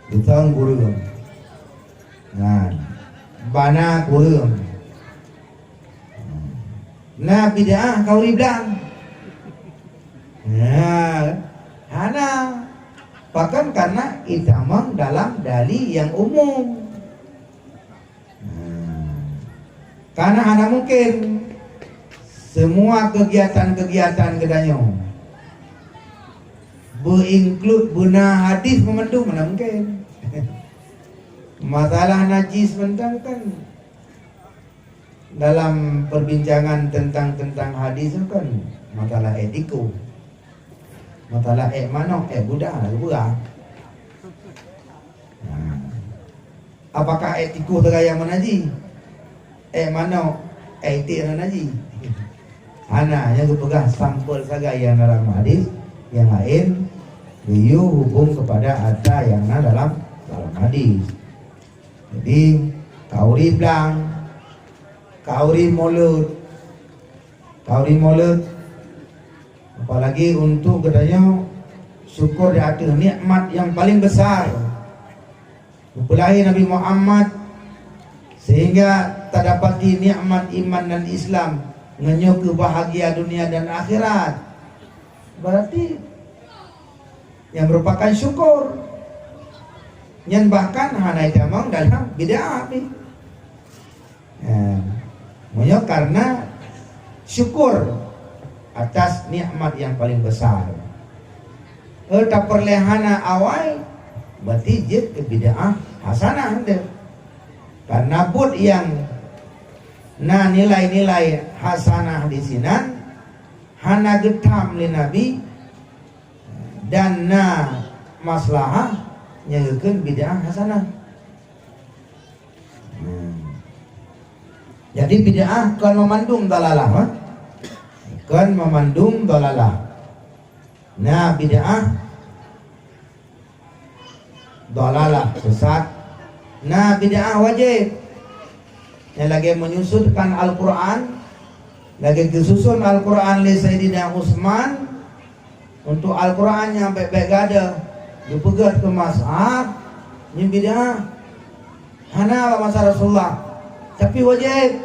Utang kurang, nah, bana kurang. Nah, bid'ah kau bilang, nah, hana, bahkan karena itamang dalam dalil yang umum. Karena hana mungkin semua kegiatan-kegiatan kedanya berinclude guna hadis memendung, mana mungkin. Masalah najis mentang kan dalam perbincangan tentang hadis itu kan masalah etiko, masalah mano budak lah budak. Apakah etiko tergaya menaji? Mano etik menaji? Ana yang berpegang sampel saga yang dalam hadis, yang lain beliau hubung kepada ada yang dalam hadis. Jadi kauri blang, kauri mulut, apalagi untuk katanya syukur di atas nikmat yang paling besar mempelai Nabi Muhammad sehingga terdapati nikmat iman dan Islam ngenyuk bahagia dunia dan akhirat. Berarti yang merupakan syukur. Yang bahkan hanai tamang dalam bid'ah ni. Karena syukur atas nikmat yang paling besar. Tak perlehana awal berarti jid ke bid'ah hasanah anda. Karena bud yang nilai-nilai hasanah di sinan hana getam li Nabi dan maslahah nyangkeun bid'ah hasanah. Jadi bid'ah kan memandung dalalah, kan memandung dalalah. Nah, bid'ah dalalah sesat. Nah, bid'ah wajib. Yang lagi menyusutkan Al-Quran, lagi disusun Al-Quran li Sayyidina Utsman untuk Al-Quran yang baik-baik ada dipegat ke mazhab ini bid'ah hana masa Rasulullah, tapi wajib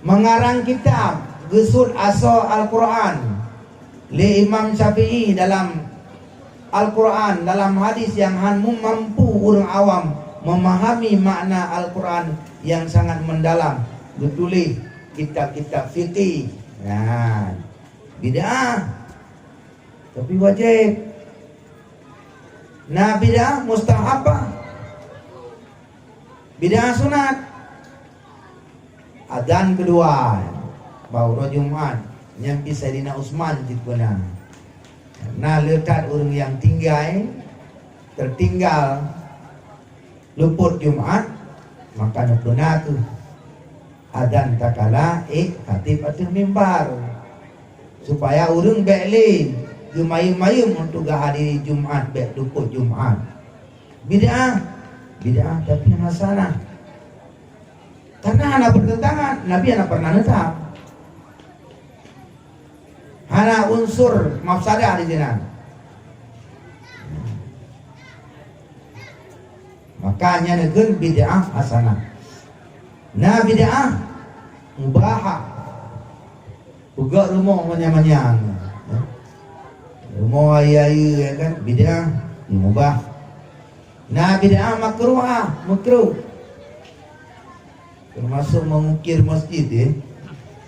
mengarang kitab gesud asal Al-Quran li Imam Syafi'i dalam Al-Quran dalam hadis yang mampu orang awam memahami makna Al-Quran yang sangat mendalam, ditulis kitab-kitab fikih. Nah, bid'ah tapi wajib. Nah, bid'ah mustahabah, bid'ah sunat. Adzan kedua baru Jumat nyampi Sayyidina Utsman jikuna. Karena letak orang yang tertinggal luput Jumat, maka nak tu adzan takala khatib atas mimbar supaya orang bekli gemayum-mayum untuk hadiri Jumat bek luput Jumat. Bid'ah tapi hasanah. Karena anak bertentangan, Nabi anak pernah netap. Hana unsur mafsadah di sini. Makanya negeun bid'ah hasanah. Nah bid'ah mubahah. Uga rumah manyang-manyang. Rumah ayu ya kan bid'ah mubah. Nah bid'ah makruhah, makruh. Termasuk mengukir masjid ya.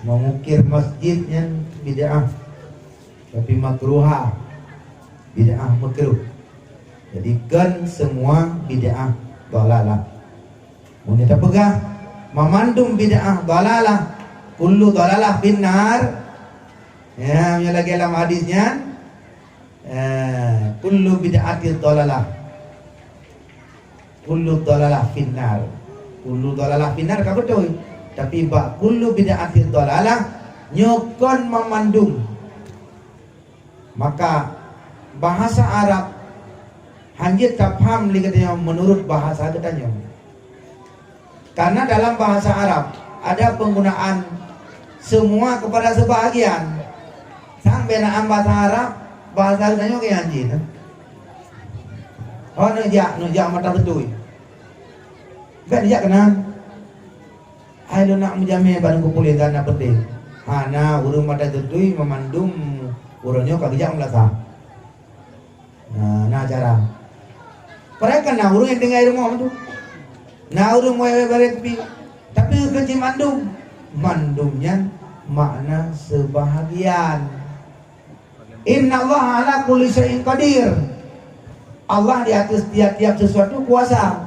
Mengukir masjidnya bid'ah. Tapi makruhah. Bid'ah makruh. Jadi kan semua bid'ah dalalah. Mun kita pegang memandum bid'ah dalalah, kullu dalalah finnar. Ya, yang lagi dalam hadisnya kullu bid'atin dalalah. Kullu dalalah finnar. Kullu dalalah finnar ka betul. Tapi bak kullu bid'atin dalalah nyokon memandum. Maka bahasa Arab hanjit tak paham katanya menurut bahasa katanya. Karena dalam bahasa Arab ada penggunaan semua kepada sebahagian. Sampai dalam bahasa Arab bahasa katanya kayak hanjit. Oh nejak mata betul. Enggak dijak kenal. Ayo nak menjamai barang kumpulin dana penting. Hana urung mata betul memandum urangnya kagak melasa. Nah cara. Mereka nah urung yang tinggal rumah tu. Nah urung wewe bareng pi. Tapi kerja mandum. Mandumnya makna sebahagian. Inna Allah ala kulli syai'in qadir. Allah di atas tiap-tiap sesuatu kuasa.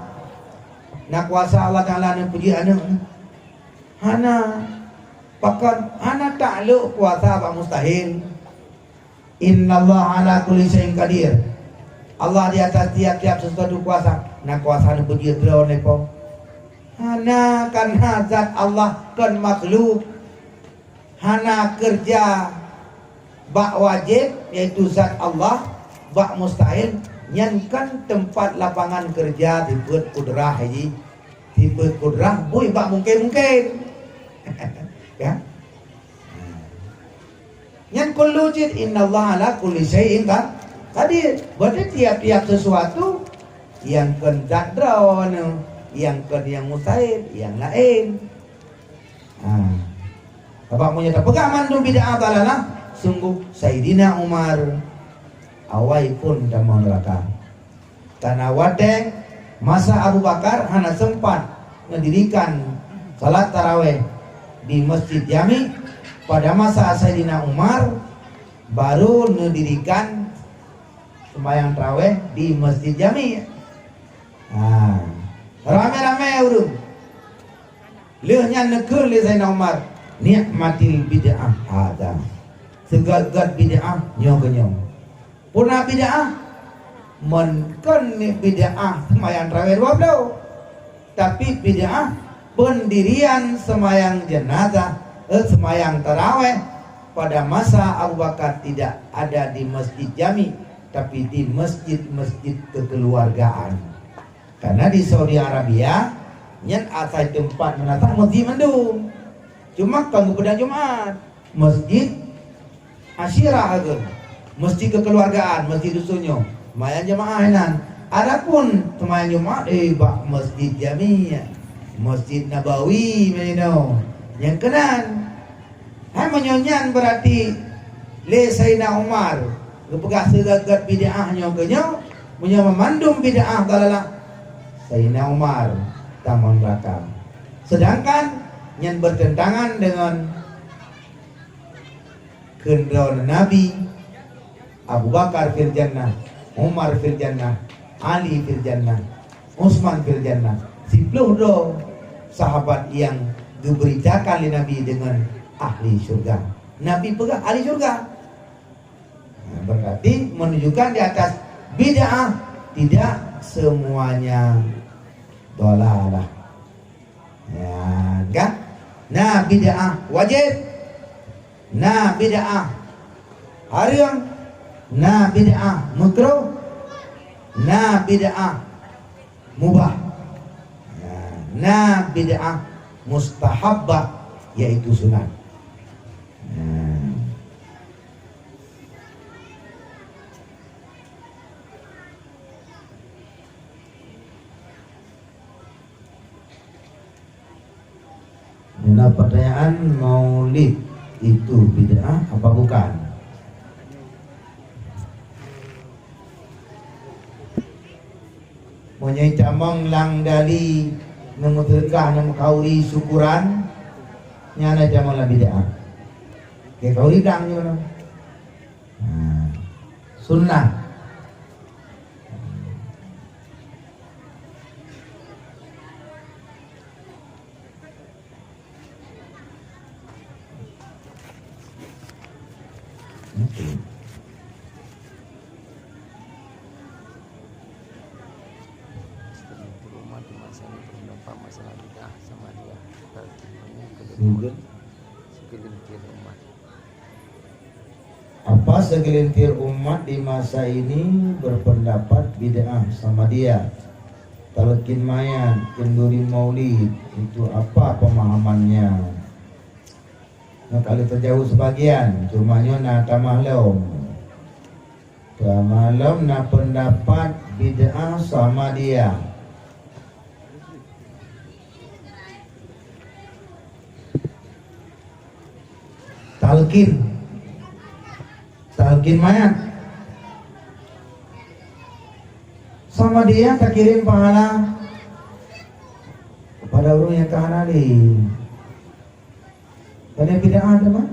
Nah kuasa Allah Ta'ala ni puji anu. Hana pakat hana takluk kuasa apa mustahil. Inna Allah ala kulli syai'in qadir. Allah di atas tiap-tiap sesuatu kuasa. Nah kuasa ni puji draw nepo. Hana kan zat Allah kan makhluk. Hana kerja bak wajib yaitu zat Allah, bak mustahil nyankan tempat lapangan kerja tipe kudrah haji. Tipe kudrah boy bak mungkin. Ya. Nyan kullu jid innallaha ala kulli syai'in qadir. Berarti tiap-tiap sesuatu yang kendak draw yang mustahil, yang lain. Bapak punya pegang mandum bid'ah dalalah. Sungguh Sayyidina Umar awai pun damang neraka. Karena wadeng masa Abu Bakar hana sempat mendirikan salat tarawih di Masjid Jami. Pada masa Sayyidina Umar baru mendirikan sembahyang tarawih di Masjid Jami. Rame-rame urung. Leuhnya negur li Sayyidina Umar nikmatil bid'ah ada. Segat-gat bid'ah nyong-nyong. Puna bid'ah menkon bid'ah sembahyang tarawih 20. Tapi bid'ah pendirian sembahyang jenazah, sembahyang tarawih pada masa Abu Bakar tidak ada di Masjid Jami, tapi di masjid-masjid kekeluargaan. Karena di Saudi Arabia nyen asal tempat menatang masjid mendung. Cuma kanggo pada Jumat, masjid asyirah ageun, masjid kekeluargaan, masjid dusunyo, mayan jamaah enan. Adapun sembahyang Jumat bak Masjid Jami, Masjid Nabawi menino. Yang kenan hai menyonyan berarti le Sayyidina Umar kepegah segagat bid'ah nyogenyo punya memandum bid'ah dalalah Sayyidina Umar taman neraka. Sedangkan yang bertentangan dengan kendron Nabi, Abu Bakar fil jannah, Umar fil jannah, Ali fil jannah, Utsman fil jannah. 10 sahabat yang diberitakan oleh Nabi dengan ahli surga. Nabi pegang ahli surga. Nah, berarti menunjukkan di atas bid'ah tidak semuanya dolalah. Ya, kan? Nah, bid'ah wajib. Nah, bid'ah haram. Nah, bid'ah makruh. Nah, bid'ah mubah. Nah, bid'ah mustahabbah yaitu sunat. Ada pertanyaan, maulid itu bid'ah apa bukan? Punya camang lang dali nangutulkah ng kauri syukuran nyana camang la bid'ah. Kaya kauri dang yun. Sunnah. Rumah di masa ini berdampak masalah bid'ah sama dia. Mungkin Segelintir umat. apa segelintir umat di masa ini berpendapat bid'ah sama dia. Talqin mayat, kenduri maulid, itu apa pemahamannya? Nah, kalau terjauh sebagian, cumanya na tamahlum. Tamahlum na pendapat bid'ah sama dia. Talqin mayat sama dia tak kirim pahala kepada orang yang kahanali. Karena bid'ah ada mah.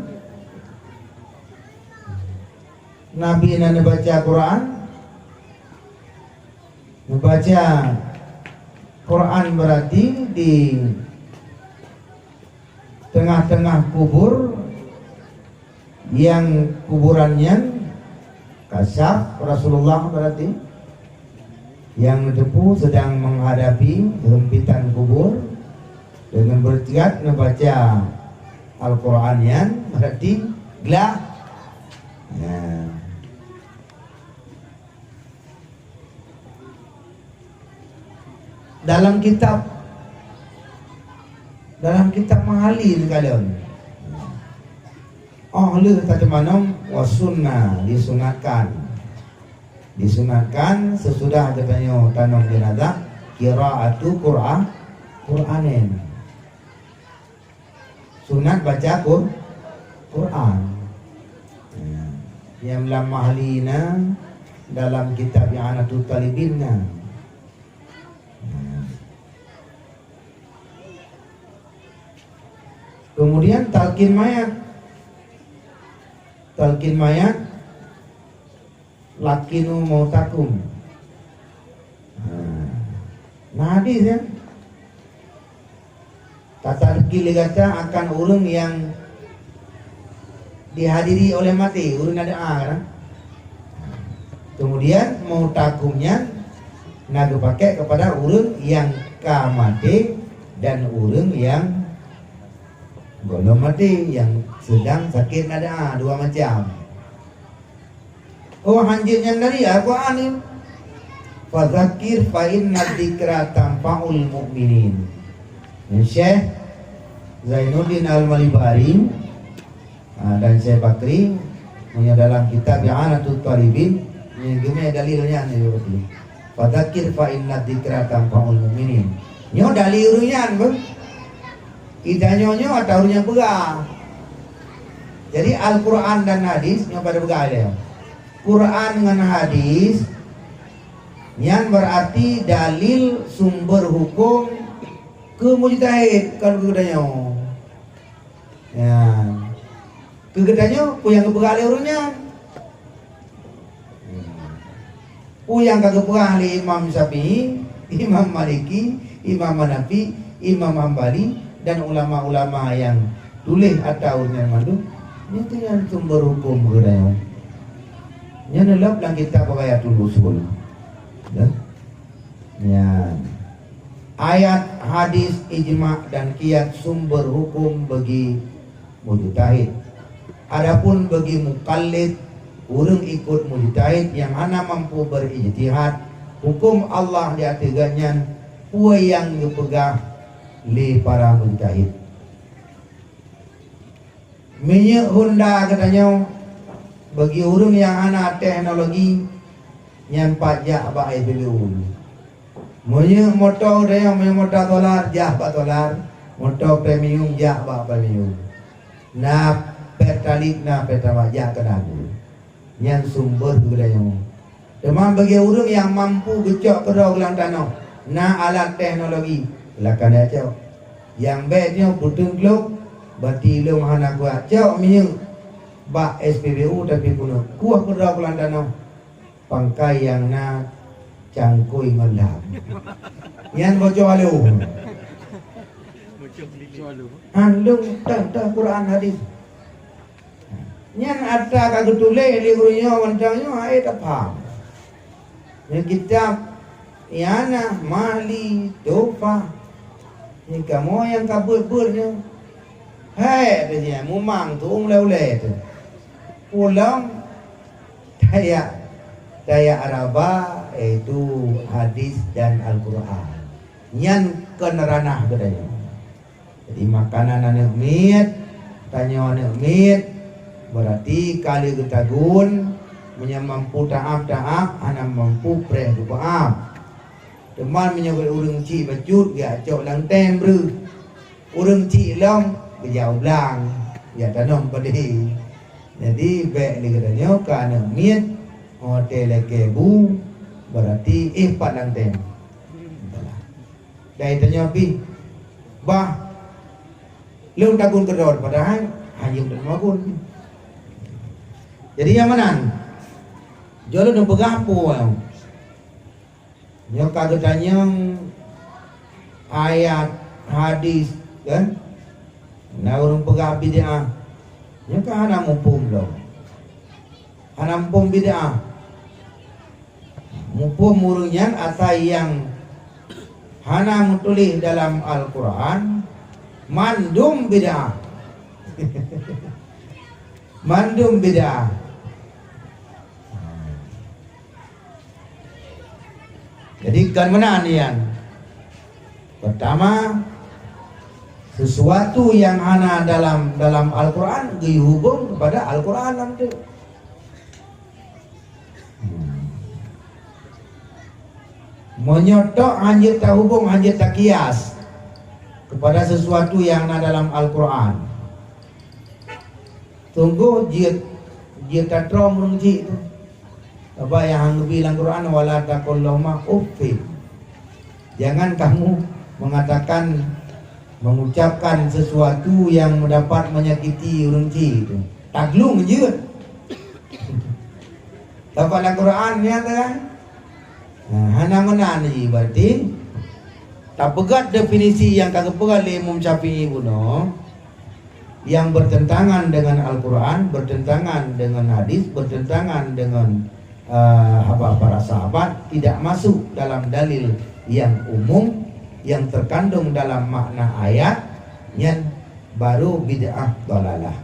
Nabi yang baca Quran, membaca Quran berarti di tengah-tengah kubur yang kuburannya kasyaf Rasulullah berarti yang depu sedang menghadapi hempitan kubur dengan bertiat membaca Al-Quran yang berarti gelap. Nah. Dalam kitab mahali kalian ahli kata mana wasunnah disunatkan sesudah katanya tanam jenazah qiraatu Qur'anin, sunat baca Quran. Yang lam mahlina dalam kitab I'anatul Talibinna. Kemudian talqin mayat lakinu mautakum. Nah hadis ya. Tatalqil kata akan orang yang dihadiri oleh mati, orang ada kan. Kemudian mautakumnya naga pakai kepada orang yang mati dan orang yang belum mati, yang sedang sakit ada dua macam. Oh hanjitnya dari Al-Quran ini. Fadzakir fa inna dzikra tanfa'ul mu'minin. Syekh Zainuddin Al-Malibari dan Syekh Bakri punya dalam kitab I'anatul Talibin yang gimana dalilnya nih berarti. Fadzakir fa inna dzikra tanfa'ul mu'minin. Nyo dalilnya bang. Kita nyonyo atau yang begah. Jadi Al-Quran dan hadis yang pada begah ya. Quran dengan hadis yang berarti dalil sumber hukum ke mujtahid kalau kegedanyo. Ya. Kegedanyo puyang kebegah urunnya. Puyang kagak ahli Imam Syafi'i, Imam Maliki, Imam Hanafi, Imam Hambali dan ulama-ulama yang tulis atau yang mandu itu yang sumber hukum kegedanyo. Yang dalam lang kita pakai dulu sebelum. Ya. Ayat, hadis, ijma dan qiyas sumber hukum bagi mujtahid. Adapun bagi mukallid, urang ikut mujtahid yang ana mampu berijtihad, hukum Allah diategannya puai yang dipegang li para mujtahid. Minyak Honda katanya bagi urang yang anak teknologi yang pajak baik beliau. Minyak motor dia minyak motor dolar jah $4. motor premium jak bak premium na pertalit na pertama jak kedagu yang sumber kedayu demam bagi orang yang mampu gecok kerau gelang tanah na alat teknologi lakan dia cok yang bednya putun klok berarti lu hana kuat cok minyak bak SPBU tapi kuno kuah kerau gelang tanah pangkai yang na cangkui ngelam yang bocor alu andung tak Quran hadis yang ada kagak tulis di gurunya wancangnya ai tak faham yang kitab Iana Mali Tofa ni kamu yang kabur-burnya hai dia mumang tu lele tu pulang daya Araba itu hadis dan Al-Quran nyan keneranah kedanya jadi makanan anak mit tanya anak mit berarti kali ketagun menyamampu taaf anak mampu preh dupaaf teman menyebut urang ci bacut ya cok lang tem bru urang ci long kejauh belang ya tanam pedih jadi baik ni katanya kana mit hotel kebu berarti 4 lang tem dari tanya pi bah lu takun kedor padahal hanya tak magun jadi yang mana jolo dah bergapo yang kagak tanya ayat hadis kan na urang pegah bid'ah yang ka hana mumpung lo hana mumpung bid'ah mumpung murunyan asa yang hana mutulih dalam Al-Quran mandum bid'ah mandum bid'ah jadi kan mana nian pertama sesuatu yang hana dalam Al-Quran dihubung kepada Al-Quran nanti menyotok anjir tak hubung anjir tak kias kepada sesuatu yang ada dalam Al-Quran tunggu jir tak trom menguji itu apa yang bilang Quran wala taqallama uffin jangan kamu mengatakan mengucapkan sesuatu yang mendapat menyakiti orang itu taglung je dapat Al-Quran ya kan hana mana ni berarti tak pegat definisi yang kagak pegat oleh Imam Syafi'i buno yang bertentangan dengan Al-Quran, bertentangan dengan hadis, bertentangan dengan para sahabat, tidak masuk dalam dalil yang umum yang terkandung dalam makna ayat yang baru bid'ah dalalah.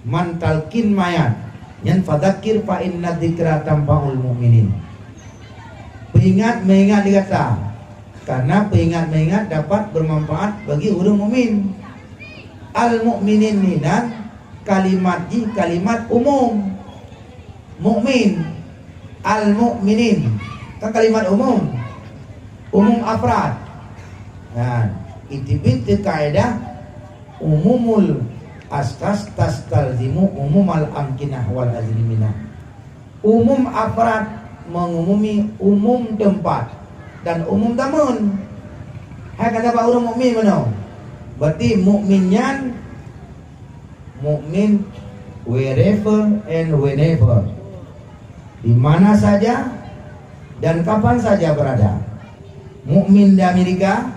Man talqin mayat yang fadzakir fa inna dzikra tanfa'ul mu'minin. Mengingat dikata karena mengingat dapat bermanfaat bagi orang mukmin. Al mukminin ni dan kalimat umum. Mukmin al mukminin kan kalimat umum afrad. Nah, itibit kaidah umumul astas tastalzimu umumal amkinah wal azliminah. Umum afrad mengumumi umum tempat dan umum tamun. Hai kata Pak orang mukmin mana? Berarti mukminnya mukmin wherever and whenever, di mana saja dan kapan saja berada. Mukmin di Amerika,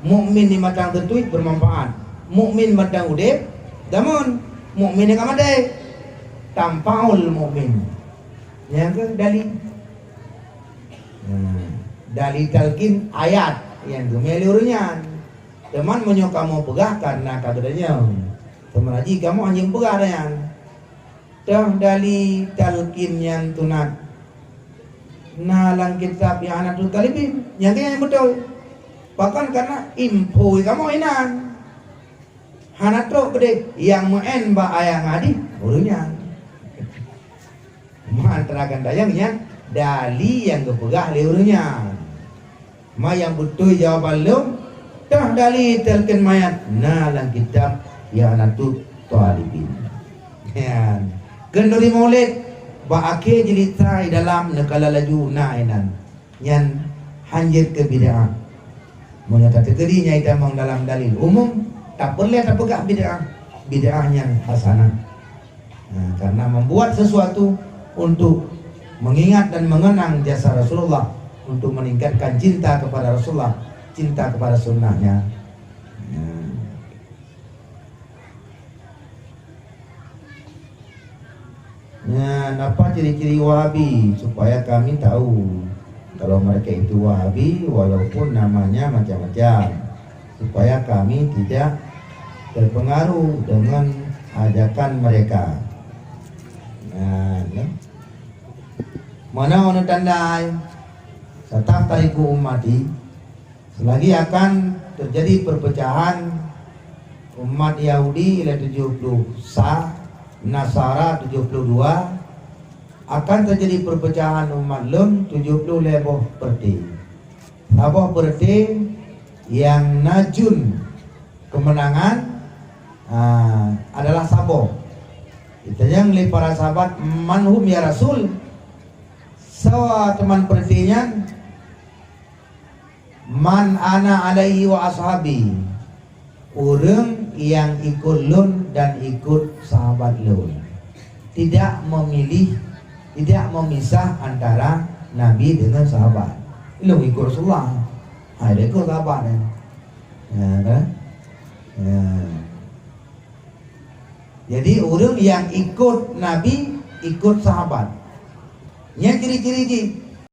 mukmin di Matang Tetuit bermanfaat. Mukmin Matang Udep, namun mukmin yang kamadai tampaul mukmin. Yang ke dalil. Dalil talqin ayat yang gemeli urunyan. Teman menyo kamu pegah karena kadanya. Teman haji kamu anjing pegah yang. Dah dalil talqin yang tunat. Nalang kitab yang anak tu talibin yang yang betul. Bahkan karena info kamu inan. Hanato gede yang muen ba ayang adi urunyan. Manterakan dayangnya dali yang kepegah leurunya. Ma yang betul jawaban lu dah dalil telken mayat nalang kitab ya anatut talibin. Ya. Kenduri maulid ba ake jelita dalam nekala laju nainan nyan hanjir ke bid'ah. Menyata tegeri nyai damang dalam dalil umum tak boleh tak pegak bid'ah. Bid'ah yang hasanah. Nah, karena membuat sesuatu untuk mengingat dan mengenang jasa Rasulullah, untuk meningkatkan cinta kepada Rasulullah, cinta kepada sunnahnya. Nah, apa ciri-ciri Wahabi supaya kami tahu kalau mereka itu Wahabi walaupun namanya macam-macam, supaya kami tidak terpengaruh dengan ajakan mereka. Nah, ya. Mana ono tandai sataf tariku ummati, selagi akan terjadi perpecahan umat Yahudi ila 70 sa, Nasara 72, akan terjadi perpecahan umat Lum 70 leboh perti. Leboh perti yang najun kemenangan adalah Sabo. Kita yang oleh para sahabat manhum ya Rasul. Sawa teman pertinya man ana alaihi wa ashabi, orang yang ikut lun dan ikut sahabat lun, tidak memilih, tidak memisah antara Nabi dengan sahabat. Lu ikut Rasulullah, ada ikut sahabat ya, kan? Ya. Jadi orang yang ikut Nabi, ikut sahabat. Yang ciri-ciri